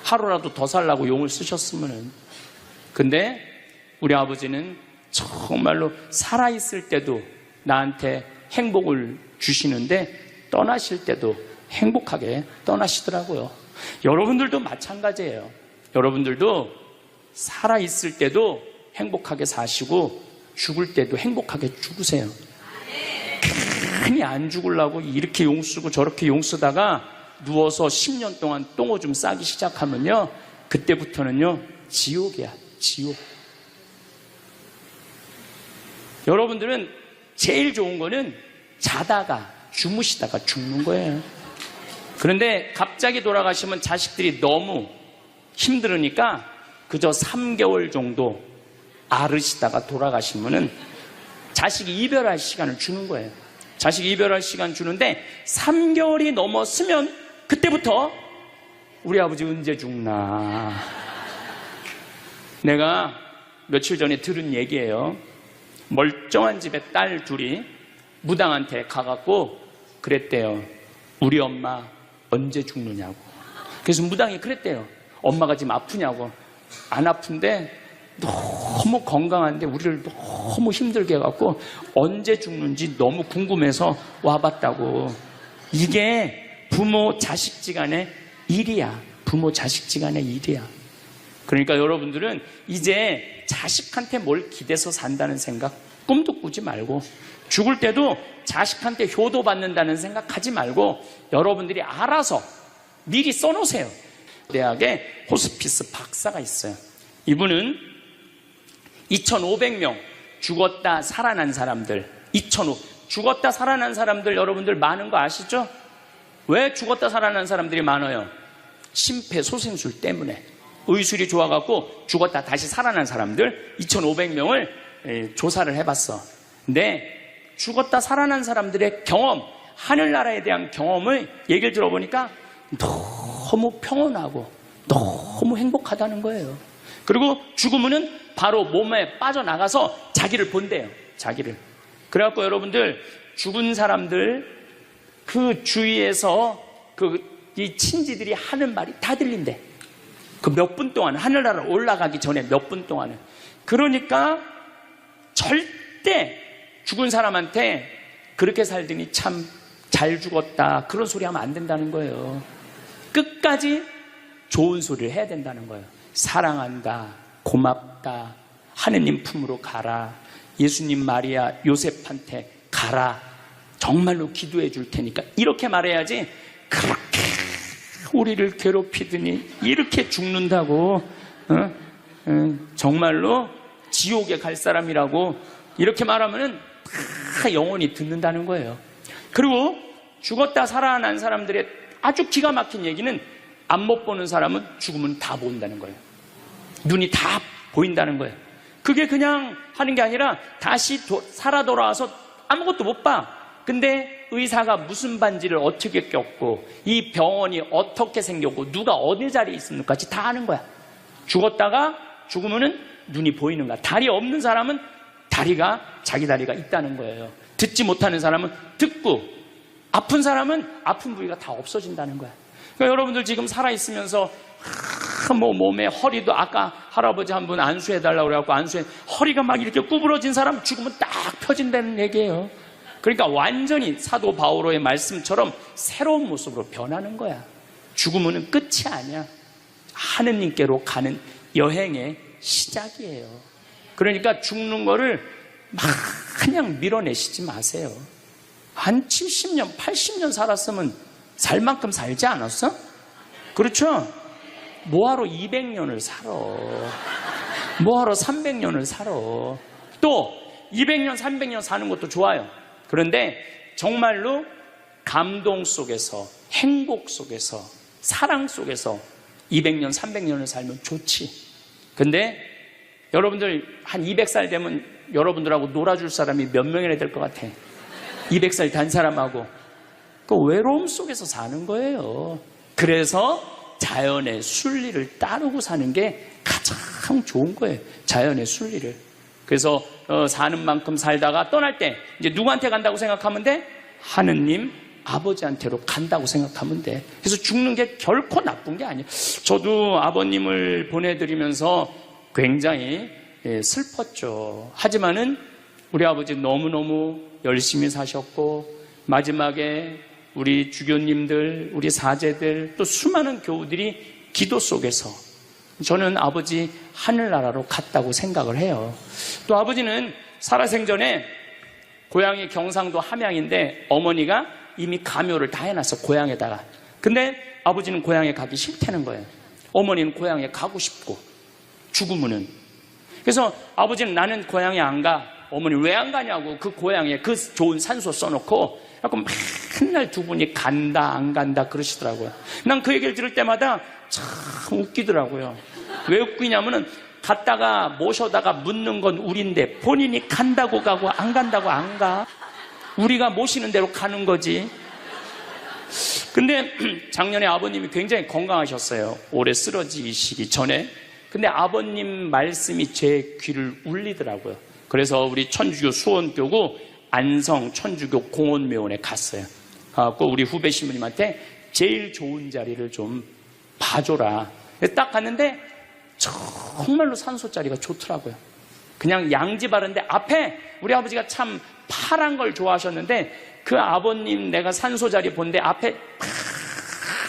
하루라도 더 살라고 용을 쓰셨으면. 근데 우리 아버지는 정말로 살아있을 때도 나한테 행복을 주시는데 떠나실 때도 행복하게 떠나시더라고요. 여러분들도 마찬가지예요. 여러분들도 살아있을 때도 행복하게 사시고 죽을 때도 행복하게 죽으세요. 괜히 안 죽으려고 이렇게 용 쓰고 저렇게 용 쓰다가 누워서 10년 동안 똥오줌 싸기 시작하면요, 그때부터는요 지옥이야, 지옥. 여러분들은 제일 좋은 거는 자다가 주무시다가 죽는 거예요. 그런데 갑자기 돌아가시면 자식들이 너무 힘들으니까 그저 3개월 정도 앓으시다가 돌아가시면은 자식이 이별할 시간을 주는 거예요. 자식이 이별할 시간 주는데 3개월이 넘었으면 그때부터 우리 아버지 언제 죽나. 내가 며칠 전에 들은 얘기예요. 멀쩡한 집에 딸 둘이 무당한테 가갖고 그랬대요. 우리 엄마 언제 죽느냐고. 그래서 무당이 그랬대요. 엄마가 지금 아프냐고. 안 아픈데 너무 건강한데 우리를 너무 힘들게 해갖고 언제 죽는지 너무 궁금해서 와봤다고. 이게 부모 자식지간의 일이야. 부모 자식지간의 일이야. 그러니까 여러분들은 이제 자식한테 뭘 기대서 산다는 생각 꿈도 꾸지 말고, 죽을 때도 자식한테 효도받는다는 생각 하지 말고 여러분들이 알아서 미리 써놓으세요. 대학에 호스피스 박사가 있어요. 이분은 2,500명 죽었다 살아난 사람들, 죽었다 살아난 사람들 여러분들 많은 거 아시죠? 왜 죽었다 살아난 사람들이 많아요? 심폐소생술 때문에. 의술이 좋아갖고 죽었다 다시 살아난 사람들 2,500명을 조사를 해봤어. 근데 죽었다 살아난 사람들의 경험, 하늘나라에 대한 경험을 얘기를 들어보니까 너무 평온하고 너무 행복하다는 거예요. 그리고 죽으면은 바로 몸에 빠져나가서 자기를 본대요. 자기를. 그래갖고 여러분들 죽은 사람들 그 주위에서 그 이 친지들이 하는 말이 다 들린대. 그 몇 분 동안, 하늘나라 올라가기 전에 몇 분 동안은. 그러니까 절대 죽은 사람한테 그렇게 살더니 참 잘 죽었다 그런 소리 하면 안 된다는 거예요. 끝까지 좋은 소리를 해야 된다는 거예요. 사랑한다, 고맙다, 하느님 품으로 가라, 예수님 마리아 요셉한테 가라, 정말로 기도해 줄 테니까, 이렇게 말해야지. 그렇게 우리를 괴롭히더니 이렇게 죽는다고, 정말로 지옥에 갈 사람이라고 이렇게 말하면은 다 영원히 듣는다는 거예요. 그리고 죽었다 살아난 사람들의 아주 기가 막힌 얘기는, 안 못 보는 사람은 죽으면 다 보인다는 거예요. 눈이 다 보인다는 거예요. 그게 그냥 하는 게 아니라 다시 살아 돌아와서 아무것도 못 봐. 근데 의사가 무슨 반지를 어떻게 꼈고, 이 병원이 어떻게 생겼고, 누가 어느 자리에 있습니까지 다 아는 거야. 죽었다가 죽으면은 눈이 보이는 거야. 다리 없는 사람은 다리가, 자기 다리가 있다는 거예요. 듣지 못하는 사람은 듣고, 아픈 사람은 아픈 부위가 다 없어진다는 거야. 그러니까 여러분들 지금 살아있으면서 뭐 몸에 허리도, 아까 할아버지 한 분 안수해달라고 그래갖고 안수해, 허리가 막 이렇게 구부러진 사람 죽으면 딱 펴진다는 얘기예요. 그러니까 완전히 사도 바오로의 말씀처럼 새로운 모습으로 변하는 거야. 죽으면 끝이 아니야. 하느님께로 가는 여행의 시작이에요. 그러니까 죽는 거를 막 그냥 밀어내시지 마세요. 한 70년, 80년 살았으면 살 만큼 살지 않았어? 그렇죠? 뭐하러 200년을 살아? 뭐하러 300년을 살아? 또 200년, 300년 사는 것도 좋아요. 그런데 정말로 감동 속에서, 행복 속에서, 사랑 속에서 200년, 300년을 살면 좋지. 근데 여러분들 한 200살 되면 여러분들하고 놀아줄 사람이 몇 명이나 될 것 같아? 200살 단 사람하고. 그 외로움 속에서 사는 거예요. 그래서 자연의 순리를 따르고 사는 게 가장 좋은 거예요. 자연의 순리를. 그래서 사는 만큼 살다가 떠날 때 이제 누구한테 간다고 생각하면 돼? 하느님 아버지한테로 간다고 생각하면 돼. 그래서 죽는 게 결코 나쁜 게 아니에요. 저도 아버님을 보내드리면서 굉장히 슬펐죠. 하지만은 우리 아버지 너무너무 열심히 사셨고, 마지막에 우리 주교님들, 우리 사제들, 또 수많은 교우들이 기도 속에서 저는 아버지 하늘나라로 갔다고 생각을 해요. 또 아버지는 살아생전에 고향이 경상도 함양인데 어머니가 이미 가묘를 다 해놨어, 고향에다가. 근데 아버지는 고향에 가기 싫다는 거예요. 어머니는 고향에 가고 싶고, 죽으면은. 그래서 아버지는 나는 고향에 안 가. 어머니 왜 안 가냐고, 그 고향에 그 좋은 산소 써놓고 약간 맨날 두 분이 간다 안 간다 그러시더라고요. 난 그 얘기를 들을 때마다 참 웃기더라고요. 왜 웃기냐면은 갔다가 모셔다가 묻는 건 우린데 본인이 간다고 가고 안 간다고 안 가. 우리가 모시는 대로 가는 거지. 근데 작년에 아버님이 굉장히 건강하셨어요. 올해 쓰러지시기 전에. 근데 아버님 말씀이 제 귀를 울리더라고요. 그래서 우리 천주교 수원교구 안성 천주교 공원묘원에 갔어요. 가고 우리 후배 신부님한테 제일 좋은 자리를 좀 봐줘라. 딱 갔는데 정말로 산소 자리가 좋더라고요. 그냥 양지 바른데 앞에 우리 아버지가 참 파란 걸 좋아하셨는데, 그 아버님 내가 산소 자리 본데 앞에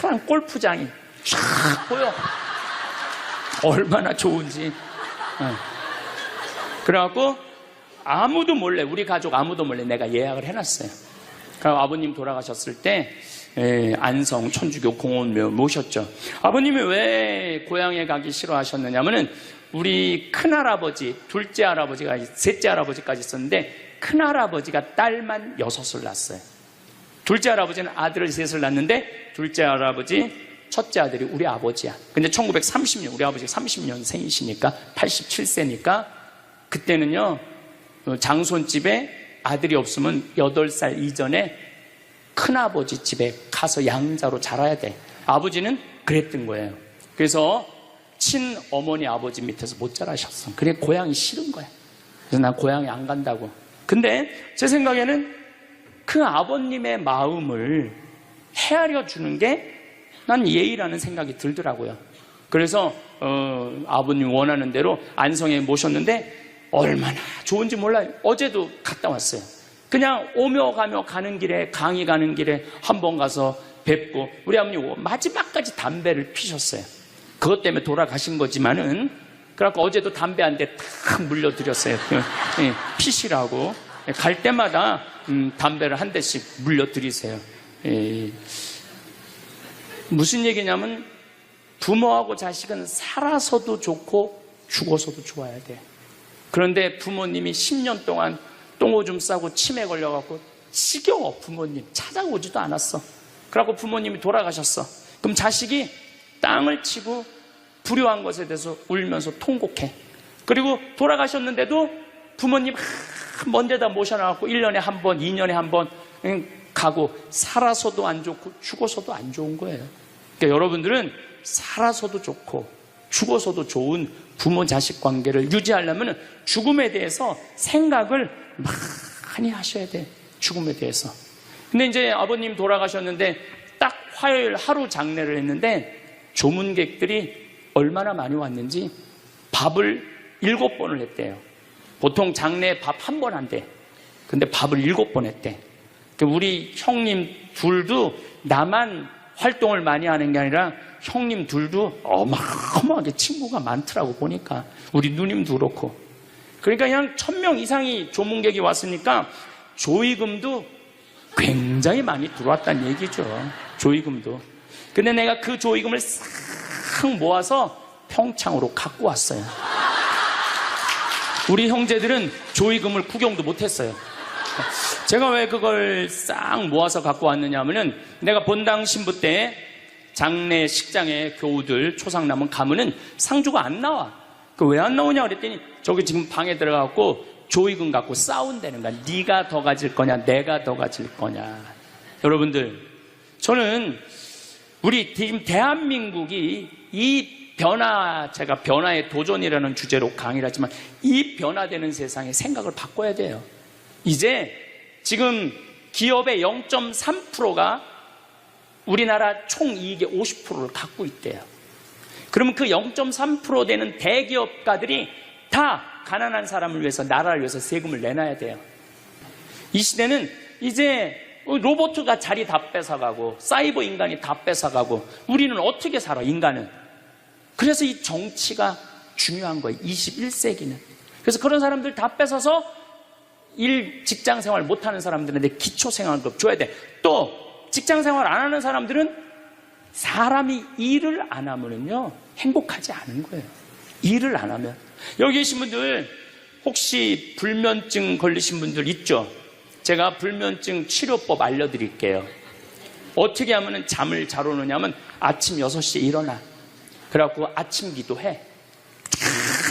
파란 골프장이 쫙 보여. 얼마나 좋은지. 그래갖고 아무도 몰래, 우리 가족 아무도 몰래 내가 예약을 해놨어요. 그럼 아버님 돌아가셨을 때 안성 천주교 공원묘 모셨죠. 아버님이 왜 고향에 가기 싫어하셨느냐면은 우리 큰할아버지, 둘째 할아버지가, 셋째 할아버지까지 있었는데 큰할아버지가 딸만 6을 낳았어요. 둘째 할아버지는 아들을 3을 낳았는데 둘째 할아버지 첫째 아들이 우리 아버지야. 근데 1930년, 우리 아버지가 30년생이시니까 87세니까 그때는요, 장손집에 아들이 없으면 8살 이전에 큰아버지 집에 가서 양자로 자라야 돼. 아버지는 그랬던 거예요. 그래서 친어머니 아버지 밑에서 못 자라셨어. 그래 고향이 싫은 거야. 그래서 난 고향에 안 간다고. 근데 제 생각에는 그 아버님의 마음을 헤아려 주는 게 난 예의라는 생각이 들더라고요. 그래서 아버님 원하는 대로 안성에 모셨는데 얼마나 좋은지 몰라요. 어제도 갔다 왔어요. 그냥 오며 가며 가는 길에, 강의 가는 길에 한번 가서 뵙고, 우리 아버님 마지막까지 담배를 피셨어요. 그것 때문에 돌아가신 거지만은, 그래갖고 어제도 담배 한 대 탁 물려드렸어요. 피시라고. 갈 때마다 담배를 한 대씩 물려드리세요. 무슨 얘기냐면, 부모하고 자식은 살아서도 좋고 죽어서도 좋아야 돼. 그런데 부모님이 10년 동안 똥오줌 싸고 치매 걸려갖고 지겨워. 부모님 찾아오지도 않았어. 그래갖고 부모님이 돌아가셨어. 그럼 자식이 땅을 치고 불효한 것에 대해서 울면서 통곡해. 그리고 돌아가셨는데도 부모님 먼 데다 모셔놔갖고 1년에 한 번, 2년에 한 번 가고, 살아서도 안 좋고 죽어서도 안 좋은 거예요. 그러니까 여러분들은 살아서도 좋고 죽어서도 좋은 부모 자식 관계를 유지하려면 죽음에 대해서 생각을 많이 하셔야 돼. 죽음에 대해서. 근데 이제 아버님 돌아가셨는데 딱 화요일 하루 장례를 했는데 조문객들이 얼마나 많이 왔는지 밥을 7번을 했대요. 보통 장례 밥 한 번 한대. 근데 밥을 7번 했대. 우리 형님 둘도 나만 활동을 많이 하는 게 아니라 형님 둘도 어마어마하게 친구가 많더라고. 보니까 우리 누님도 그렇고. 그러니까 그냥 1000명 이상이 조문객이 왔으니까 조의금도 굉장히 많이 들어왔다는 얘기죠. 조의금도. 근데 내가 그 조의금을 싹 모아서 평창으로 갖고 왔어요. 우리 형제들은 조의금을 구경도 못했어요. 제가 왜 그걸 싹 모아서 갖고 왔느냐 하면은, 내가 본당 신부 때 장례 식장에 교우들 초상 남은 가면은 상주가 안 나와. 그 왜 안 나오냐 그랬더니 저기 지금 방에 들어가고 조의금 갖고 싸운다는 거야. 네가 더 가질 거냐 내가 더 가질 거냐. 여러분들, 저는 우리 지금 대한민국이 이 변화, 제가 변화의 도전이라는 주제로 강의를 하지만 이 변화되는 세상에 생각을 바꿔야 돼요. 이제 지금 기업의 0.3%가 우리나라 총이익의 50%를 갖고 있대요. 그러면 그 0.3% 되는 대기업가들이 다 가난한 사람을 위해서, 나라를 위해서 세금을 내놔야 돼요. 이 시대는 이제 로봇가 자리 다 뺏어가고 사이버 인간이 다 뺏어가고 우리는 어떻게 살아, 인간은. 그래서 이 정치가 중요한 거예요. 21세기는. 그래서 그런 사람들 다 뺏어서 직장 생활 못하는 사람들한테 기초생활급 줘야 돼. 또 직장 생활 안 하는 사람들은 사람이 일을 안 하면은요 행복하지 않은 거예요. 일을 안 하면. 여기 계신 분들 혹시 불면증 걸리신 분들 있죠? 제가 불면증 치료법 알려드릴게요. 어떻게 하면 잠을 잘 오느냐면 아침 6시에 일어나. 그래갖고 아침 기도해.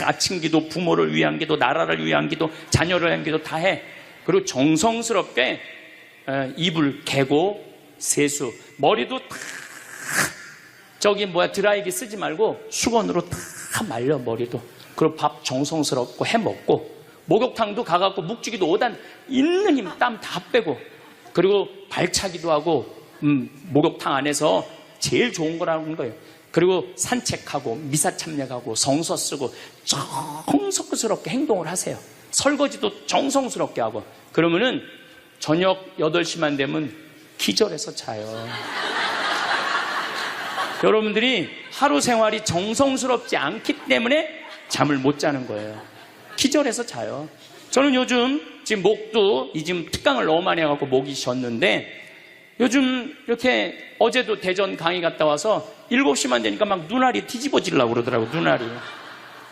아침 기도, 부모를 위한 기도, 나라를 위한 기도, 자녀를 위한 기도 다 해. 그리고 정성스럽게 이불 개고 세수, 머리도 다 드라이기 쓰지 말고 수건으로 다 말려, 머리도. 그리고 밥 정성스럽고 해 먹고, 목욕탕도 가갖고 묵지기도 5단 있는 힘 땀 다 빼고, 그리고 발차기도 하고 목욕탕 안에서 제일 좋은 거라는 거예요. 그리고 산책하고 미사 참여하고 성서 쓰고 정성스럽게 행동을 하세요. 설거지도 정성스럽게 하고. 그러면은 저녁 8시만 되면 기절해서 자요. 여러분들이 하루 생활이 정성스럽지 않기 때문에 잠을 못 자는 거예요. 기절해서 자요. 저는 요즘 지금 목도 지금 특강을 너무 많이 해갖고 목이 쉬었는데, 요즘 이렇게 어제도 대전 강의 갔다 와서 7시만 되니까 막 눈알이 뒤집어지려고 그러더라고. 눈알이.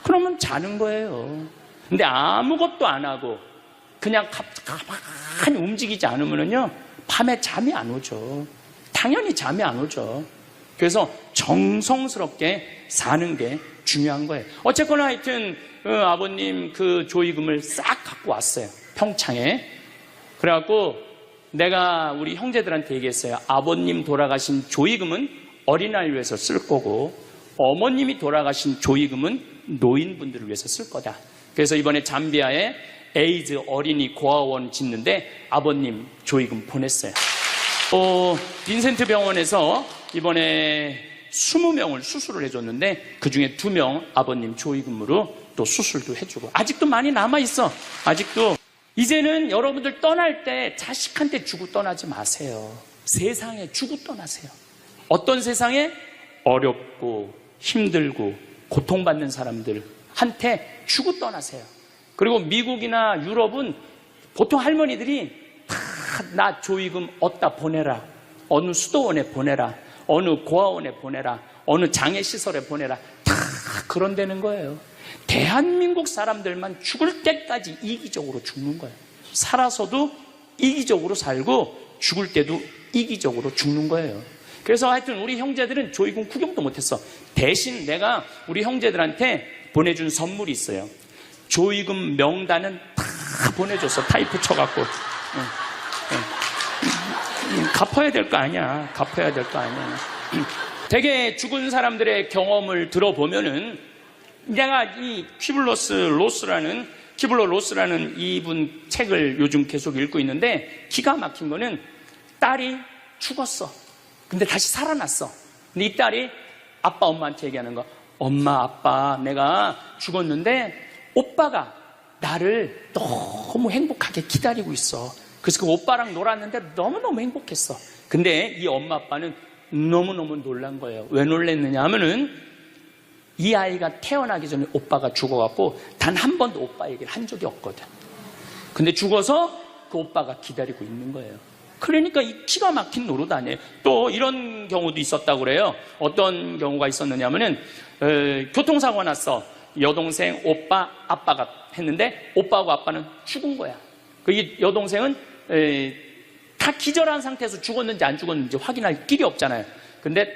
그러면 자는 거예요. 근데 아무것도 안 하고 그냥 가만히 움직이지 않으면요 밤에 잠이 안 오죠. 당연히 잠이 안 오죠. 그래서 정성스럽게 사는 게 중요한 거예요. 어쨌거나 하여튼 아버님 그 조의금을 싹 갖고 왔어요. 평창에. 그래갖고 내가 우리 형제들한테 얘기했어요. 아버님 돌아가신 조의금은 어린아이를 위해서 쓸 거고, 어머님이 돌아가신 조의금은 노인분들을 위해서 쓸 거다. 그래서 이번에 잠비아에 에이즈 어린이 고아원 짓는데 아버님 조의금 보냈어요. 빈센트 병원에서 이번에 20명을 수술을 해줬는데 그중에 2명 아버님 조의금으로 또 수술도 해주고 아직도 많이 남아있어. 아직도. 이제는 여러분들 떠날 때 자식한테 주고 떠나지 마세요. 세상에 주고 떠나세요. 어떤 세상에? 어렵고 힘들고 고통받는 사람들한테 주고 떠나세요. 그리고 미국이나 유럽은 보통 할머니들이 다 나 조의금 어디다 보내라. 어느 수도원에 보내라. 어느 고아원에 보내라. 어느 장애시설에 보내라. 다 그런 데는 거예요. 대한민국 사람들만 죽을 때까지 이기적으로 죽는 거예요. 살아서도 이기적으로 살고 죽을 때도 이기적으로 죽는 거예요. 그래서 하여튼 우리 형제들은 조의금 구경도 못했어. 대신 내가 우리 형제들한테 보내준 선물이 있어요. 조의금 명단은 다 보내줬어. 타이프 쳐갖고. 갚아야 될 거 아니야. 갚아야 될 거 아니야. 되게 죽은 사람들의 경험을 들어보면은 내가 이 키블러 로스라는 이분 책을 요즘 계속 읽고 있는데 기가 막힌 거는 딸이 죽었어. 근데 다시 살아났어. 근데 이 딸이 아빠 엄마한테 얘기하는 거. 엄마 아빠 내가 죽었는데 오빠가 나를 너무 행복하게 기다리고 있어. 그래서 그 오빠랑 놀았는데 너무너무 행복했어. 근데 이 엄마 아빠는 너무너무 놀란 거예요. 왜 놀랬느냐 하면은 이 아이가 태어나기 전에 오빠가 죽어갖고 단 한 번도 오빠 얘기를 한 적이 없거든. 근데 죽어서 그 오빠가 기다리고 있는 거예요. 그러니까 이 기가 막힌 노릇 아니에요. 또 이런 경우도 있었다고 그래요. 어떤 경우가 있었느냐 하면은 교통사고가 났어. 여동생, 오빠, 아빠가 했는데 오빠하고 아빠는 죽은 거야. 그 여동생은 다 기절한 상태에서 죽었는지 안 죽었는지 확인할 길이 없잖아요. 근데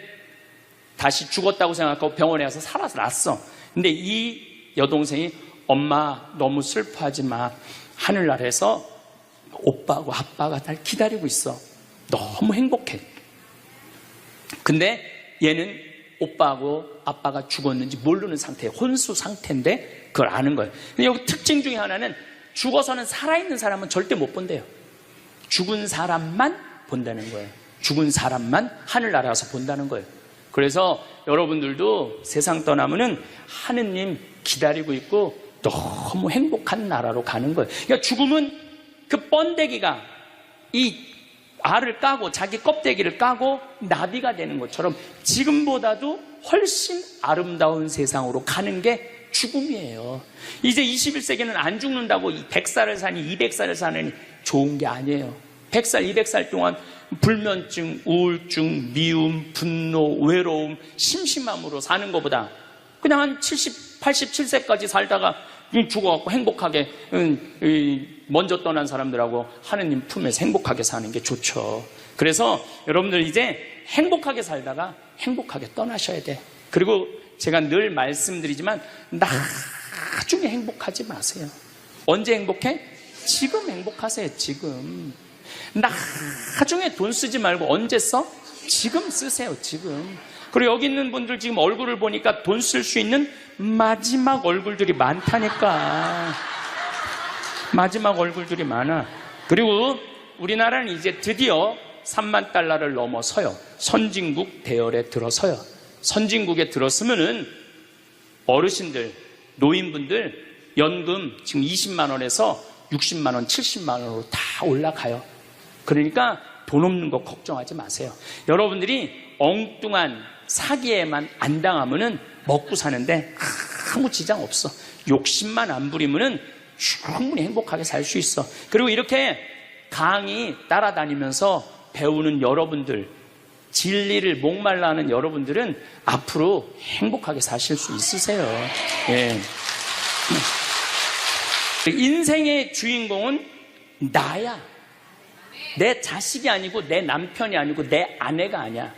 다시 죽었다고 생각하고 병원에 가서 살아났어. 근데 이 여동생이 엄마 너무 슬퍼하지 마. 하늘나라에서 오빠하고 아빠가 날 기다리고 있어. 너무 행복해. 근데 얘는 오빠하고 아빠가 죽었는지 모르는 상태에 혼수 상태인데 그걸 아는 거예요. 근데 여기 특징 중에 하나는 죽어서는 살아있는 사람은 절대 못 본대요. 죽은 사람만 본다는 거예요. 죽은 사람만 하늘나라 가서 본다는 거예요. 그래서 여러분들도 세상 떠나면은 하느님 기다리고 있고 너무 행복한 나라로 가는 거예요. 그러니까 죽음은 그 번데기가 이 알을 까고 자기 껍데기를 까고 나비가 되는 것처럼 지금보다도 훨씬 아름다운 세상으로 가는 게 죽음이에요. 이제 21세기는 안 죽는다고 100살을 사니 200살을 사느니 좋은 게 아니에요. 100살, 200살 동안 불면증, 우울증, 미움, 분노, 외로움, 심심함으로 사는 것보다 그냥 한 70, 87세까지 살다가 죽어갖고 행복하게 먼저 떠난 사람들하고 하느님 품에서 행복하게 사는 게 좋죠. 그래서 여러분들 이제 행복하게 살다가 행복하게 떠나셔야 돼. 그리고 제가 늘 말씀드리지만 나중에 행복하지 마세요. 언제 행복해? 지금 행복하세요. 지금. 나중에 돈 쓰지 말고 언제 써? 지금 쓰세요. 지금. 그리고 여기 있는 분들 지금 얼굴을 보니까 돈 쓸 수 있는 마지막 얼굴들이 많다니까. 마지막 얼굴들이 많아. 그리고 우리나라는 이제 드디어 3만 달러를 넘어서요. 선진국 대열에 들어서요. 선진국에 들었으면은 어르신들, 노인분들 연금 지금 20만 원에서 60만 원, 70만 원으로 다 올라가요. 그러니까 돈 없는 거 걱정하지 마세요. 여러분들이 엉뚱한 사기에만 안 당하면은 먹고 사는데 아무 지장 없어. 욕심만 안 부리면은 충분히 행복하게 살 수 있어. 그리고 이렇게 강의 따라다니면서 배우는 여러분들, 진리를 목말라 하는 여러분들은 앞으로 행복하게 사실 수 있으세요. 예. 인생의 주인공은 나야. 내 자식이 아니고 내 남편이 아니고 내 아내가 아니야.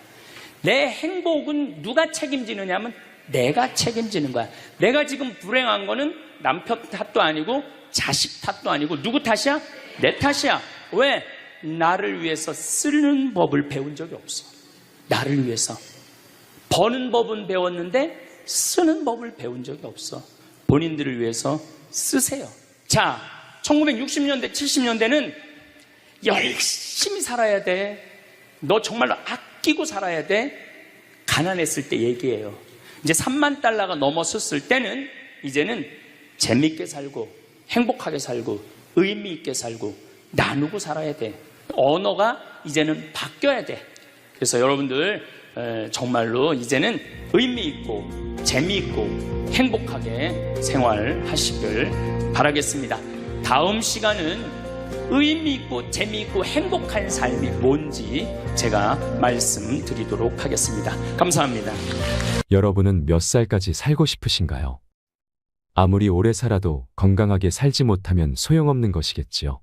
내 행복은 누가 책임지느냐 하면 내가 책임지는 거야. 내가 지금 불행한 거는 남편 탓도 아니고 자식 탓도 아니고 누구 탓이야? 내 탓이야. 왜? 나를 위해서 쓰는 법을 배운 적이 없어. 나를 위해서. 버는 법은 배웠는데 쓰는 법을 배운 적이 없어. 본인들을 위해서 쓰세요. 자, 1960년대, 70년대는 열심히 살아야 돼. 너 정말로 아끼고 살아야 돼. 가난했을 때 얘기예요. 이제 3만 달러가 넘었을 때는 이제는 재밌게 살고 행복하게 살고 의미 있게 살고 나누고 살아야 돼. 언어가 이제는 바뀌어야 돼. 그래서 여러분들 정말로 이제는 의미 있고 재미있고 행복하게 생활하시길 바라겠습니다. 다음 시간은 의미 있고 재미있고 행복한 삶이 뭔지 제가 말씀드리도록 하겠습니다. 감사합니다. 여러분은 몇 살까지 살고 싶으신가요? 아무리 오래 살아도 건강하게 살지 못하면 소용없는 것이겠지요.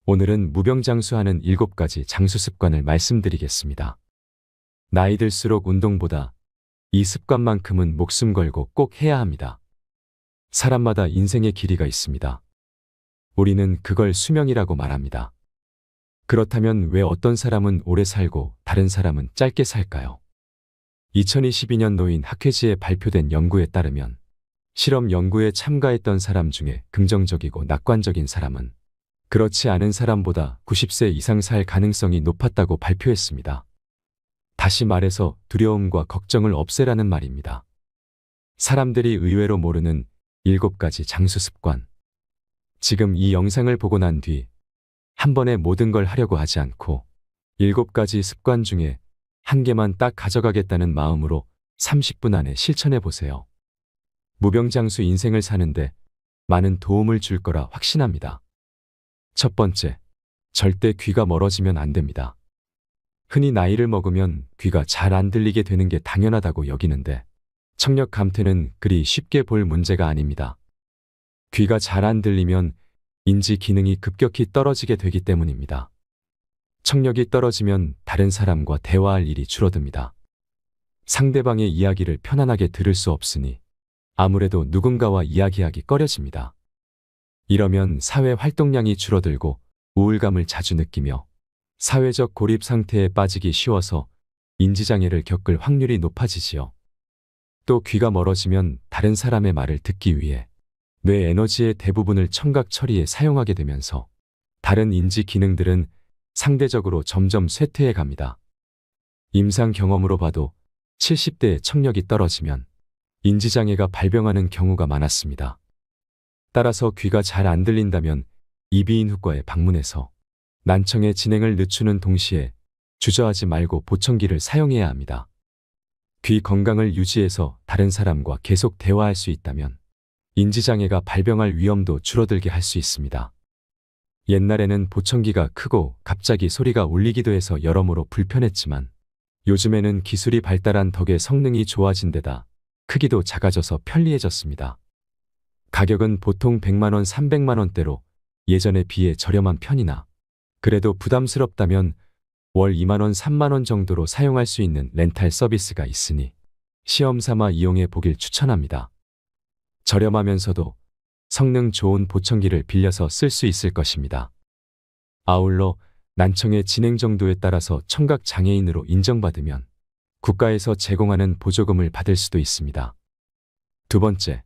오늘은 무병장수하는 7가지 장수 습관을 말씀드리겠습니다. 나이 들수록 운동보다 이 습관만큼은 목숨 걸고 꼭 해야 합니다. 사람마다 인생의 길이가 있습니다. 우리는 그걸 수명이라고 말합니다. 그렇다면 왜 어떤 사람은 오래 살고 다른 사람은 짧게 살까요? 2022년 노인 학회지에 발표된 연구에 따르면 실험 연구에 참가했던 사람 중에 긍정적이고 낙관적인 사람은 그렇지 않은 사람보다 90세 이상 살 가능성이 높았다고 발표했습니다. 다시 말해서 두려움과 걱정을 없애라는 말입니다. 사람들이 의외로 모르는 7가지 장수 습관. 지금 이 영상을 보고 난 뒤 한 번에 모든 걸 하려고 하지 않고 7가지 습관 중에 한 개만 딱 가져가겠다는 마음으로 30분 안에 실천해 보세요. 무병장수 인생을 사는데 많은 도움을 줄 거라 확신합니다. 첫 번째, 절대 귀가 멀어지면 안 됩니다. 흔히 나이를 먹으면 귀가 잘 안 들리게 되는 게 당연하다고 여기는데 청력 감퇴는 그리 쉽게 볼 문제가 아닙니다. 귀가 잘 안 들리면 인지 기능이 급격히 떨어지게 되기 때문입니다. 청력이 떨어지면 다른 사람과 대화할 일이 줄어듭니다. 상대방의 이야기를 편안하게 들을 수 없으니 아무래도 누군가와 이야기하기 꺼려집니다. 이러면 사회 활동량이 줄어들고 우울감을 자주 느끼며 사회적 고립 상태에 빠지기 쉬워서 인지장애를 겪을 확률이 높아지지요. 또 귀가 멀어지면 다른 사람의 말을 듣기 위해 뇌 에너지의 대부분을 청각 처리에 사용하게 되면서 다른 인지 기능들은 상대적으로 점점 쇠퇴해 갑니다. 임상 경험으로 봐도 70대의 청력이 떨어지면 인지장애가 발병하는 경우가 많았습니다. 따라서 귀가 잘 안 들린다면 이비인후과에 방문해서 난청의 진행을 늦추는 동시에 주저하지 말고 보청기를 사용해야 합니다. 귀 건강을 유지해서 다른 사람과 계속 대화할 수 있다면 인지장애가 발병할 위험도 줄어들게 할 수 있습니다. 옛날에는 보청기가 크고 갑자기 소리가 울리기도 해서 여러모로 불편했지만 요즘에는 기술이 발달한 덕에 성능이 좋아진 데다 크기도 작아져서 편리해졌습니다. 가격은 보통 100만원, 300만원대로 예전에 비해 저렴한 편이나 그래도 부담스럽다면 월 2만원, 3만원 정도로 사용할 수 있는 렌탈 서비스가 있으니 시험 삼아 이용해 보길 추천합니다. 저렴하면서도 성능 좋은 보청기를 빌려서 쓸 수 있을 것입니다. 아울러 난청의 진행 정도에 따라서 청각 장애인으로 인정받으면 국가에서 제공하는 보조금을 받을 수도 있습니다. 두 번째,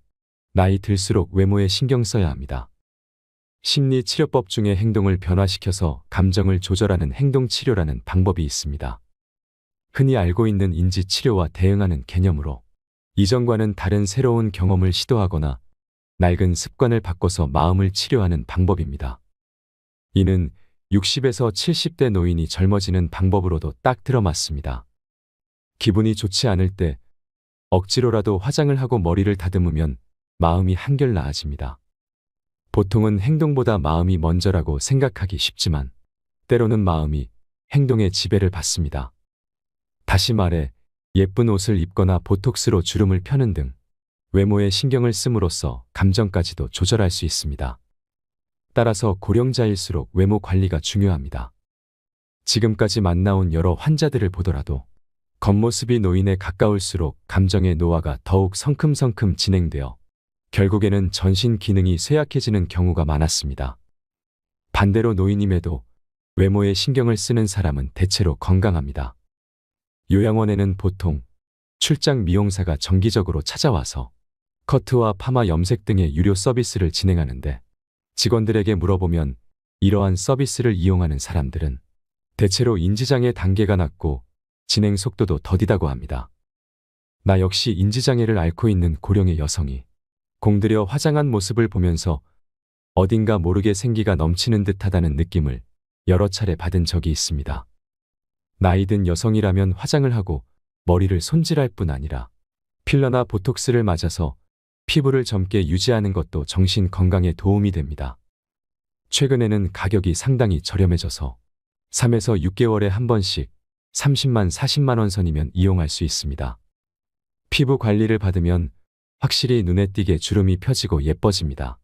나이 들수록 외모에 신경 써야 합니다. 심리치료법 중에 행동을 변화시켜서 감정을 조절하는 행동치료라는 방법이 있습니다. 흔히 알고 있는 인지치료와 대응하는 개념으로 이전과는 다른 새로운 경험을 시도하거나 낡은 습관을 바꿔서 마음을 치료하는 방법입니다. 이는 60에서 70대 노인이 젊어지는 방법으로도 딱 들어맞습니다. 기분이 좋지 않을 때 억지로라도 화장을 하고 머리를 다듬으면 마음이 한결 나아집니다. 보통은 행동보다 마음이 먼저라고 생각하기 쉽지만 때로는 마음이 행동의 지배를 받습니다. 다시 말해 예쁜 옷을 입거나 보톡스로 주름을 펴는 등 외모에 신경을 씀으로써 감정까지도 조절할 수 있습니다. 따라서 고령자일수록 외모 관리가 중요합니다. 지금까지 만나온 여러 환자들을 보더라도 겉모습이 노인에 가까울수록 감정의 노화가 더욱 성큼성큼 진행되어 결국에는 전신 기능이 쇠약해지는 경우가 많았습니다. 반대로 노인임에도 외모에 신경을 쓰는 사람은 대체로 건강합니다. 요양원에는 보통 출장 미용사가 정기적으로 찾아와서 커트와 파마 염색 등의 유료 서비스를 진행하는데 직원들에게 물어보면 이러한 서비스를 이용하는 사람들은 대체로 인지장애 단계가 낮고 진행 속도도 더디다고 합니다. 나 역시 인지장애를 앓고 있는 고령의 여성이 공들여 화장한 모습을 보면서 어딘가 모르게 생기가 넘치는 듯하다는 느낌을 여러 차례 받은 적이 있습니다. 나이든 여성이라면 화장을 하고 머리를 손질할 뿐 아니라 필러나 보톡스를 맞아서 피부를 젊게 유지하는 것도 정신 건강에 도움이 됩니다. 최근에는 가격이 상당히 저렴해져서 3에서 6개월에 한 번씩 30만, 40만 원 선이면 이용할 수 있습니다. 피부 관리를 받으면 확실히 눈에 띄게 주름이 펴지고 예뻐집니다.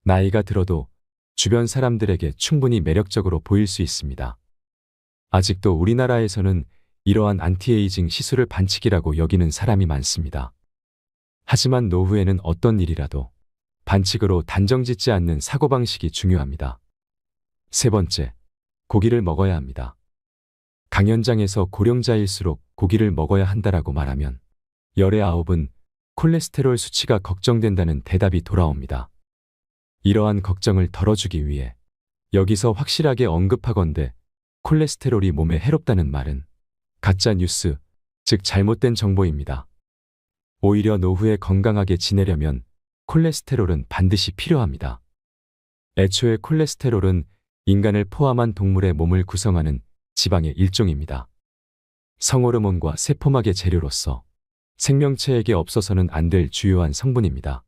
나이가 들어도 주변 사람들에게 충분히 매력적으로 보일 수 있습니다. 아직도 우리나라에서는 이러한 안티에이징 시술을 반칙이라고 여기는 사람이 많습니다. 하지만 노후에는 어떤 일이라도 반칙으로 단정짓지 않는 사고방식이 중요합니다. 세 번째, 고기를 먹어야 합니다. 강연장에서 고령자일수록 고기를 먹어야 한다라고 말하면 열의 9은 콜레스테롤 수치가 걱정된다는 대답이 돌아옵니다. 이러한 걱정을 덜어주기 위해 여기서 확실하게 언급하건대 콜레스테롤이 몸에 해롭다는 말은 가짜 뉴스, 즉 잘못된 정보입니다. 오히려 노후에 건강하게 지내려면 콜레스테롤은 반드시 필요합니다. 애초에 콜레스테롤은 인간을 포함한 동물의 몸을 구성하는 지방의 일종입니다. 성호르몬과 세포막의 재료로서 생명체에게 없어서는 안 될 주요한 성분입니다.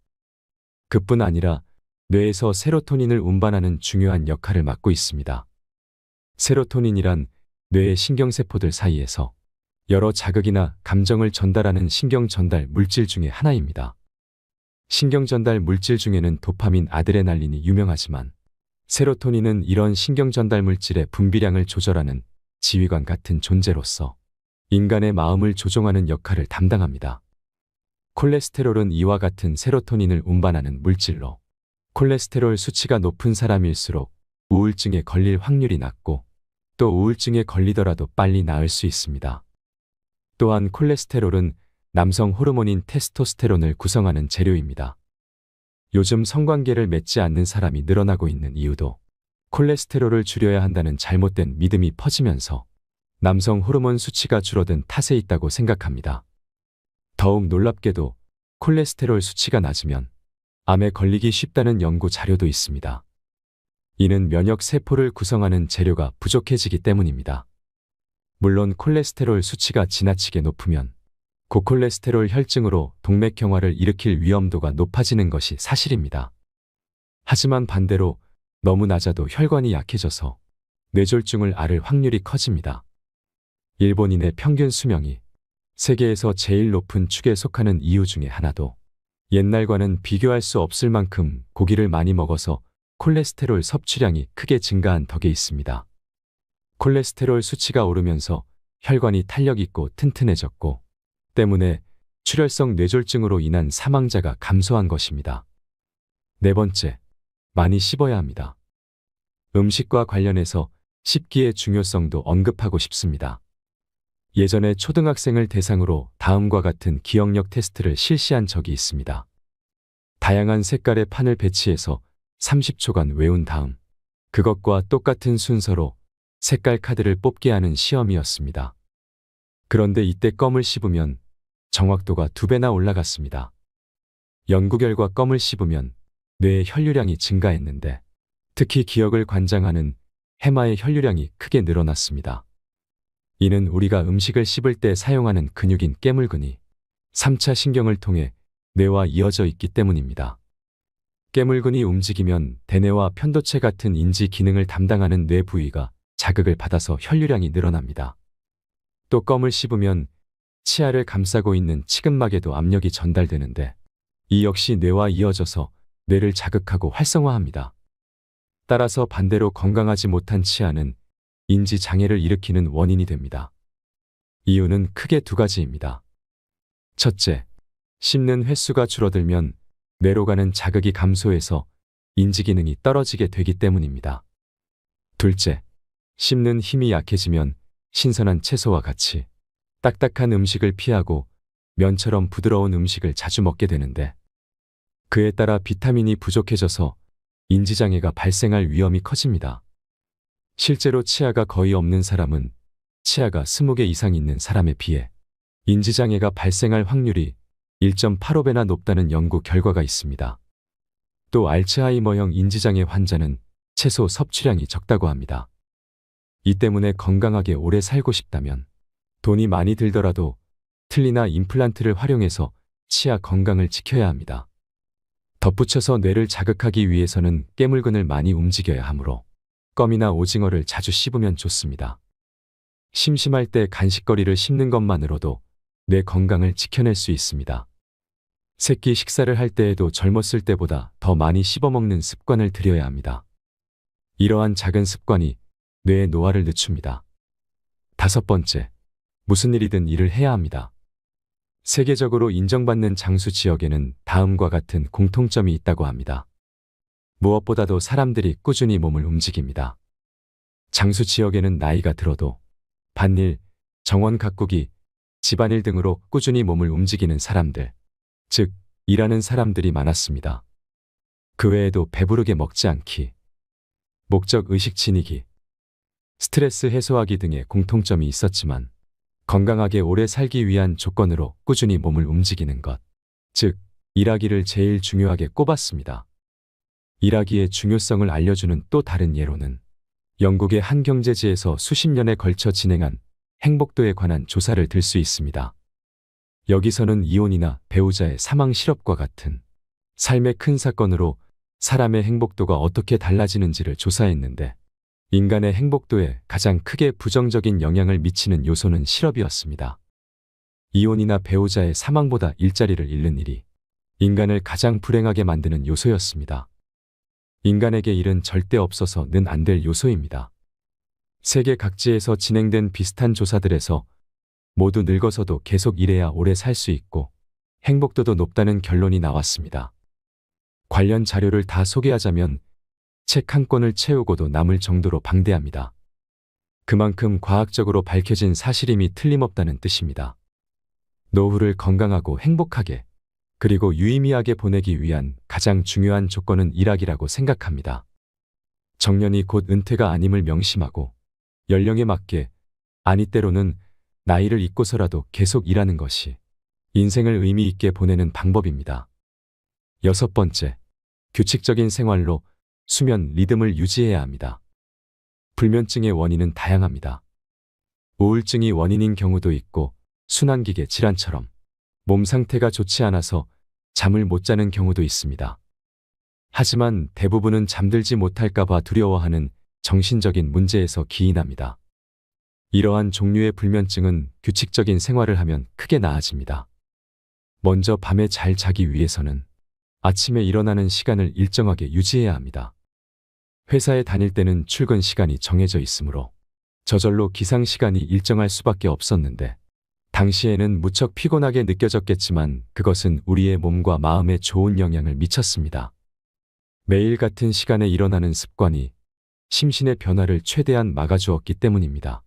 그뿐 아니라 뇌에서 세로토닌을 운반하는 중요한 역할을 맡고 있습니다. 세로토닌이란 뇌의 신경세포들 사이에서 여러 자극이나 감정을 전달하는 신경 전달 물질 중의 하나입니다. 신경 전달 물질 중에는 도파민, 아드레날린이 유명하지만 세로토닌은 이런 신경 전달 물질의 분비량을 조절하는 지휘관 같은 존재로서 인간의 마음을 조종하는 역할을 담당합니다. 콜레스테롤은 이와 같은 세로토닌을 운반하는 물질로 콜레스테롤 수치가 높은 사람일수록 우울증에 걸릴 확률이 낮고 또 우울증에 걸리더라도 빨리 나을 수 있습니다. 또한 콜레스테롤은 남성 호르몬인 테스토스테론을 구성하는 재료입니다. 요즘 성관계를 맺지 않는 사람이 늘어나고 있는 이유도 콜레스테롤을 줄여야 한다는 잘못된 믿음이 퍼지면서 남성 호르몬 수치가 줄어든 탓에 있다고 생각합니다. 더욱 놀랍게도 콜레스테롤 수치가 낮으면 암에 걸리기 쉽다는 연구 자료도 있습니다. 이는 면역 세포를 구성하는 재료가 부족해지기 때문입니다. 물론 콜레스테롤 수치가 지나치게 높으면 고콜레스테롤 혈증으로 동맥경화를 일으킬 위험도가 높아지는 것이 사실입니다. 하지만 반대로 너무 낮아도 혈관이 약해져서 뇌졸중을 앓을 확률이 커집니다. 일본인의 평균 수명이 세계에서 제일 높은 축에 속하는 이유 중에 하나도 옛날과는 비교할 수 없을 만큼 고기를 많이 먹어서 콜레스테롤 섭취량이 크게 증가한 덕에 있습니다. 콜레스테롤 수치가 오르면서 혈관이 탄력 있고 튼튼해졌고 때문에 출혈성 뇌졸중으로 인한 사망자가 감소한 것입니다. 네 번째, 많이 씹어야 합니다. 음식과 관련해서 씹기의 중요성도 언급하고 싶습니다. 예전에 초등학생을 대상으로 다음과 같은 기억력 테스트를 실시한 적이 있습니다. 다양한 색깔의 판을 배치해서 30초간 외운 다음 그것과 똑같은 순서로 색깔 카드를 뽑게 하는 시험이었습니다. 그런데 이때 껌을 씹으면 정확도가 2배나 올라갔습니다. 연구 결과 껌을 씹으면 뇌의 혈류량이 증가했는데 특히 기억을 관장하는 해마의 혈류량이 크게 늘어났습니다. 이는 우리가 음식을 씹을 때 사용하는 근육인 깨물근이 3차 신경을 통해 뇌와 이어져 있기 때문입니다. 깨물근이 움직이면 대뇌와 편도체 같은 인지 기능을 담당하는 뇌 부위가 자극을 받아서 혈류량이 늘어납니다. 또 껌을 씹으면 치아를 감싸고 있는 치근막에도 압력이 전달되는데 이 역시 뇌와 이어져서 뇌를 자극하고 활성화합니다. 따라서 반대로 건강하지 못한 치아는 인지 장애를 일으키는 원인이 됩니다. 이유는 크게 2가지입니다. 첫째, 씹는 횟수가 줄어들면 뇌로 가는 자극이 감소해서 인지 기능이 떨어지게 되기 때문입니다. 둘째, 씹는 힘이 약해지면 신선한 채소와 같이 딱딱한 음식을 피하고 면처럼 부드러운 음식을 자주 먹게 되는데 그에 따라 비타민이 부족해져서 인지장애가 발생할 위험이 커집니다. 실제로 치아가 거의 없는 사람은 치아가 20개 이상 있는 사람에 비해 인지장애가 발생할 확률이 1.85배나 높다는 연구 결과가 있습니다. 또 알츠하이머형 인지장애 환자는 채소 섭취량이 적다고 합니다. 이 때문에 건강하게 오래 살고 싶다면 돈이 많이 들더라도 틀니나 임플란트를 활용해서 치아 건강을 지켜야 합니다. 덧붙여서 뇌를 자극하기 위해서는 깨물근을 많이 움직여야 하므로 껌이나 오징어를 자주 씹으면 좋습니다. 심심할 때 간식거리를 씹는 것만으로도 뇌 건강을 지켜낼 수 있습니다. 새끼 식사를 할 때에도 젊었을 때보다 더 많이 씹어먹는 습관을 들여야 합니다. 이러한 작은 습관이 뇌의 노화를 늦춥니다. 5번째, 무슨 일이든 일을 해야 합니다. 세계적으로 인정받는 장수 지역에는 다음과 같은 공통점이 있다고 합니다. 무엇보다도 사람들이 꾸준히 몸을 움직입니다. 장수 지역에는 나이가 들어도 밭일, 정원 가꾸기, 집안일 등으로 꾸준히 몸을 움직이는 사람들, 즉 일하는 사람들이 많았습니다. 그 외에도 배부르게 먹지 않기, 목적 의식 지니기, 스트레스 해소하기 등의 공통점이 있었지만 건강하게 오래 살기 위한 조건으로 꾸준히 몸을 움직이는 것, 즉 일하기를 제일 중요하게 꼽았습니다. 일하기의 중요성을 알려주는 또 다른 예로는 영국의 한 경제지에서 수십 년에 걸쳐 진행한 행복도에 관한 조사를 들 수 있습니다. 여기서는 이혼이나 배우자의 사망 실업과 같은 삶의 큰 사건으로 사람의 행복도가 어떻게 달라지는지를 조사했는데 인간의 행복도에 가장 크게 부정적인 영향을 미치는 요소는 실업이었습니다. 이혼이나 배우자의 사망보다 일자리를 잃는 일이 인간을 가장 불행하게 만드는 요소였습니다. 인간에게 일은 절대 없어서는 안 될 요소입니다. 세계 각지에서 진행된 비슷한 조사들에서 모두 늙어서도 계속 일해야 오래 살 수 있고 행복도도 높다는 결론이 나왔습니다. 관련 자료를 다 소개하자면 책 한 권을 채우고도 남을 정도로 방대합니다. 그만큼 과학적으로 밝혀진 사실임이 틀림없다는 뜻입니다. 노후를 건강하고 행복하게 그리고 유의미하게 보내기 위한 가장 중요한 조건은 일하기라고 생각합니다. 정년이 곧 은퇴가 아님을 명심하고 연령에 맞게 아니 때로는 나이를 잊고서라도 계속 일하는 것이 인생을 의미 있게 보내는 방법입니다. 6번째, 규칙적인 생활로 수면 리듬을 유지해야 합니다. 불면증의 원인은 다양합니다. 우울증이 원인인 경우도 있고 순환기계 질환처럼 몸 상태가 좋지 않아서 잠을 못 자는 경우도 있습니다. 하지만 대부분은 잠들지 못할까봐 두려워하는 정신적인 문제에서 기인합니다. 이러한 종류의 불면증은 규칙적인 생활을 하면 크게 나아집니다. 먼저 밤에 잘 자기 위해서는 아침에 일어나는 시간을 일정하게 유지해야 합니다. 회사에 다닐 때는 출근 시간이 정해져 있으므로 저절로 기상 시간이 일정할 수밖에 없었는데 당시에는 무척 피곤하게 느껴졌겠지만 그것은 우리의 몸과 마음에 좋은 영향을 미쳤습니다. 매일 같은 시간에 일어나는 습관이 심신의 변화를 최대한 막아주었기 때문입니다.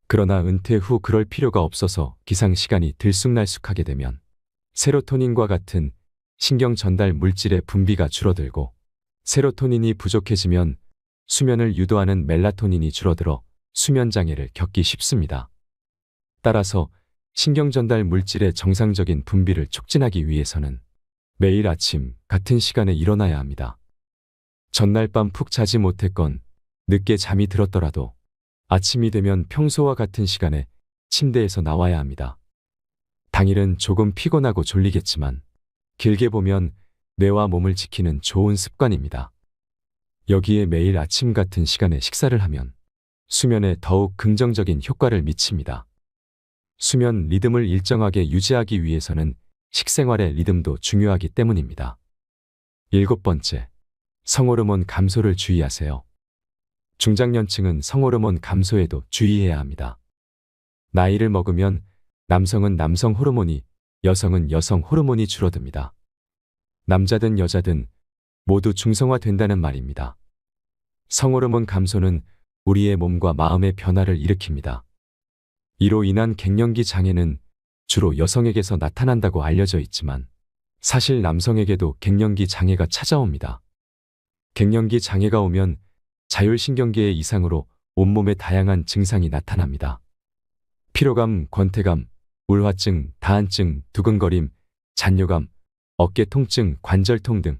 그러나 은퇴 후 그럴 필요가 없어서 기상 시간이 들쑥날쑥하게 되면 세로토닌과 같은 신경 전달 물질의 분비가 줄어들고 세로토닌이 부족해지면 수면을 유도하는 멜라토닌이 줄어들어 수면 장애를 겪기 쉽습니다. 따라서 신경 전달 물질의 정상적인 분비를 촉진하기 위해서는 매일 아침 같은 시간에 일어나야 합니다. 전날 밤 푹 자지 못했건 늦게 잠이 들었더라도 아침이 되면 평소와 같은 시간에 침대에서 나와야 합니다. 당일은 조금 피곤하고 졸리겠지만 길게 보면 뇌와 몸을 지키는 좋은 습관입니다. 여기에 매일 아침 같은 시간에 식사를 하면 수면에 더욱 긍정적인 효과를 미칩니다. 수면 리듬을 일정하게 유지하기 위해서는 식생활의 리듬도 중요하기 때문입니다. 7번째, 성호르몬 감소를 주의하세요. 중장년층은 성호르몬 감소에도 주의해야 합니다. 나이를 먹으면 남성은 남성 호르몬이, 여성은 여성 호르몬이 줄어듭니다. 남자든 여자든 모두 중성화된다는 말입니다. 성호르몬 감소는 우리의 몸과 마음의 변화를 일으킵니다. 이로 인한 갱년기 장애는 주로 여성에게서 나타난다고 알려져 있지만 사실 남성에게도 갱년기 장애가 찾아옵니다. 갱년기 장애가 오면 자율신경계의 이상으로 온몸에 다양한 증상이 나타납니다. 피로감, 권태감, 울화증, 다한증, 두근거림, 잔뇨감, 어깨 통증, 관절통 등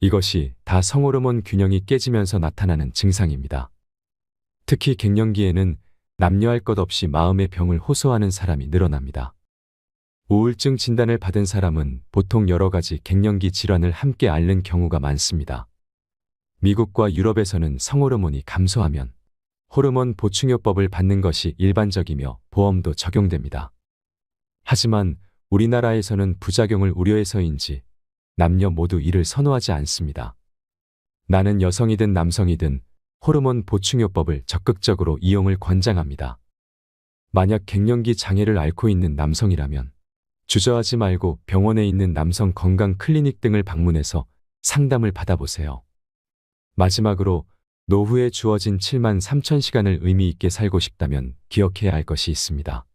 이것이 다 성호르몬 균형이 깨지면서 나타나는 증상입니다. 특히 갱년기에는 남녀할 것 없이 마음의 병을 호소하는 사람이 늘어납니다. 우울증 진단을 받은 사람은 보통 여러 가지 갱년기 질환을 함께 앓는 경우가 많습니다. 미국과 유럽에서는 성호르몬이 감소하면 호르몬 보충요법을 받는 것이 일반적이며 보험도 적용됩니다. 하지만 우리나라에서는 부작용을 우려해서인지 남녀 모두 이를 선호하지 않습니다. 나는 여성이든 남성이든 호르몬 보충요법을 적극적으로 이용을 권장합니다. 만약 갱년기 장애를 앓고 있는 남성이라면 주저하지 말고 병원에 있는 남성 건강 클리닉 등을 방문해서 상담을 받아보세요. 마지막으로 노후에 주어진 7만 3천 시간을 의미 있게 살고 싶다면 기억해야 할 것이 있습니다.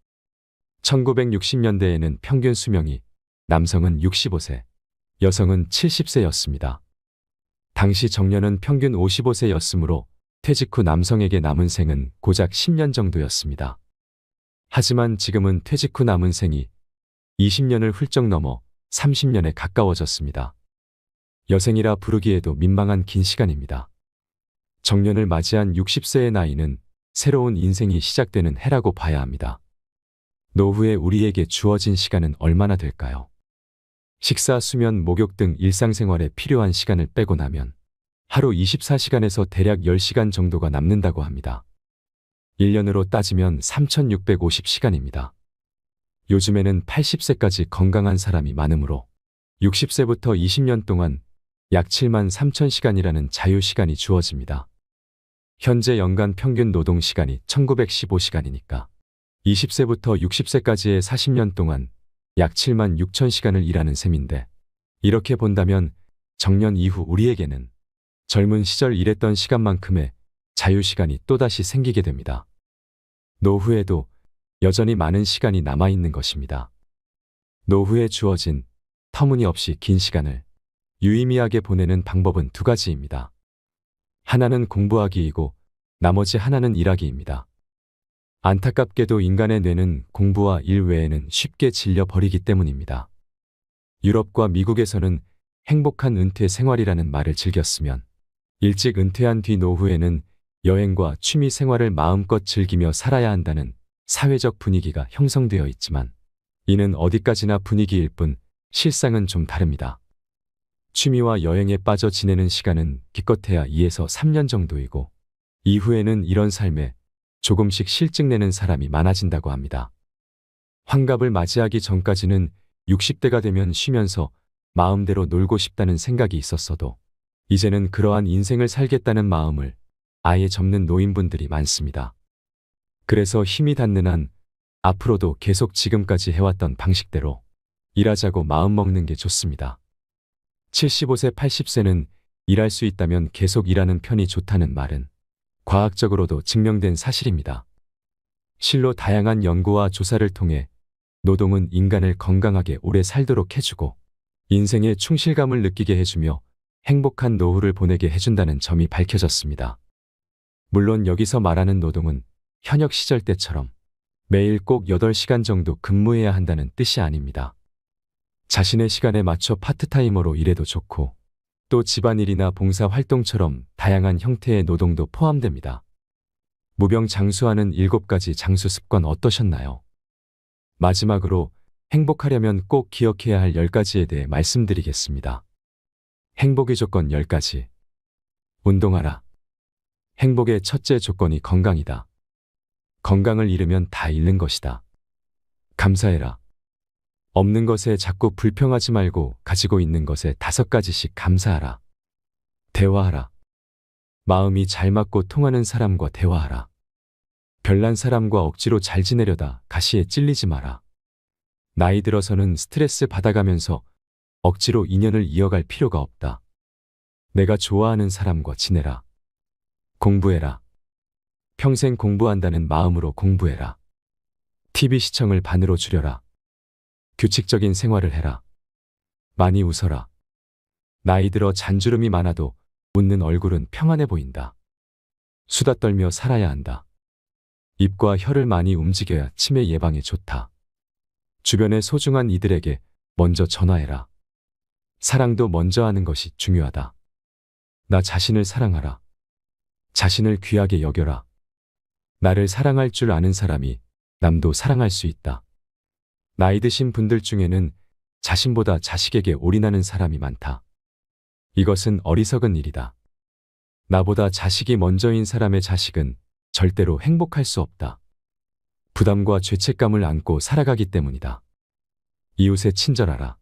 1960년대에는 평균 수명이 남성은 65세, 여성은 70세였습니다. 당시 정년은 평균 55세였으므로 퇴직 후 남성에게 남은 생은 고작 10년 정도였습니다. 하지만 지금은 퇴직 후 남은 생이 20년을 훌쩍 넘어 30년에 가까워졌습니다. 여생이라 부르기에도 민망한 긴 시간입니다. 정년을 맞이한 60세의 나이는 새로운 인생이 시작되는 해라고 봐야 합니다. 노후에 우리에게 주어진 시간은 얼마나 될까요? 식사, 수면, 목욕 등 일상생활에 필요한 시간을 빼고 나면 하루 24시간에서 대략 10시간 정도가 남는다고 합니다. 1년으로 따지면 3,650시간입니다. 요즘에는 80세까지 건강한 사람이 많으므로 60세부터 20년 동안 약 7만 3천 시간이라는 자유시간이 주어집니다. 현재 연간 평균 노동시간이 1915시간이니까 20세부터 60세까지의 40년 동안 약 7만 6천 시간을 일하는 셈인데, 이렇게 본다면 정년 이후 우리에게는 젊은 시절 일했던 시간만큼의 자유시간이 또다시 생기게 됩니다. 노후에도 여전히 많은 시간이 남아있는 것입니다. 노후에 주어진 터무니없이 긴 시간을 유의미하게 보내는 방법은 두 가지입니다. 하나는 공부하기이고 나머지 하나는 일하기입니다. 안타깝게도 인간의 뇌는 공부와 일 외에는 쉽게 질려버리기 때문입니다. 유럽과 미국에서는 행복한 은퇴 생활이라는 말을 즐겼으면 일찍 은퇴한 뒤 노후에는 여행과 취미 생활을 마음껏 즐기며 살아야 한다는 사회적 분위기가 형성되어 있지만, 이는 어디까지나 분위기일 뿐 실상은 좀 다릅니다. 취미와 여행에 빠져 지내는 시간은 기껏해야 2에서 3년 정도이고, 이후에는 이런 삶에 조금씩 실증내는 사람이 많아진다고 합니다. 환갑을 맞이하기 전까지는 60대가 되면 쉬면서 마음대로 놀고 싶다는 생각이 있었어도 이제는 그러한 인생을 살겠다는 마음을 아예 접는 노인분들이 많습니다. 그래서 힘이 닿는 한 앞으로도 계속 지금까지 해왔던 방식대로 일하자고 마음먹는 게 좋습니다. 75세, 80세는 일할 수 있다면 계속 일하는 편이 좋다는 말은 과학적으로도 증명된 사실입니다. 실로 다양한 연구와 조사를 통해 노동은 인간을 건강하게 오래 살도록 해주고 인생의 충실감을 느끼게 해주며 행복한 노후를 보내게 해준다는 점이 밝혀졌습니다. 물론 여기서 말하는 노동은 현역 시절 때처럼 매일 꼭 8시간 정도 근무해야 한다는 뜻이 아닙니다. 자신의 시간에 맞춰 파트타이머로 일해도 좋고, 또 집안일이나 봉사활동처럼 다양한 형태의 노동도 포함됩니다. 무병장수하는 7가지 장수 습관 어떠셨나요? 마지막으로 행복하려면 꼭 기억해야 할 10가지에 대해 말씀드리겠습니다. 행복의 조건 10가지. 운동하라. 행복의 첫째 조건이 건강이다. 건강을 잃으면 다 잃는 것이다. 감사해라. 없는 것에 자꾸 불평하지 말고 가지고 있는 것에 5가지씩 감사하라. 대화하라. 마음이 잘 맞고 통하는 사람과 대화하라. 별난 사람과 억지로 잘 지내려다 가시에 찔리지 마라. 나이 들어서는 스트레스 받아가면서 억지로 인연을 이어갈 필요가 없다. 내가 좋아하는 사람과 지내라. 공부해라. 평생 공부한다는 마음으로 공부해라. TV 시청을 반으로 줄여라. 규칙적인 생활을 해라. 많이 웃어라. 나이 들어 잔주름이 많아도 웃는 얼굴은 평안해 보인다. 수다 떨며 살아야 한다. 입과 혀를 많이 움직여야 치매 예방에 좋다. 주변의 소중한 이들에게 먼저 전화해라. 사랑도 먼저 하는 것이 중요하다. 나 자신을 사랑하라. 자신을 귀하게 여겨라. 나를 사랑할 줄 아는 사람이 남도 사랑할 수 있다. 나이 드신 분들 중에는 자신보다 자식에게 올인하는 사람이 많다. 이것은 어리석은 일이다. 나보다 자식이 먼저인 사람의 자식은 절대로 행복할 수 없다. 부담과 죄책감을 안고 살아가기 때문이다. 이웃에 친절하라.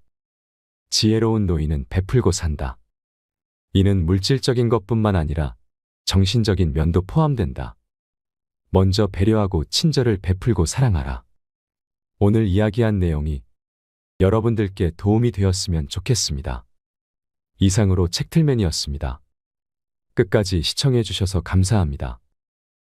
지혜로운 노인은 베풀고 산다. 이는 물질적인 것뿐만 아니라 정신적인 면도 포함된다. 먼저 배려하고 친절을 베풀고 사랑하라. 오늘 이야기한 내용이 여러분들께 도움이 되었으면 좋겠습니다. 이상으로 책틀맨이었습니다. 끝까지 시청해 주셔서 감사합니다.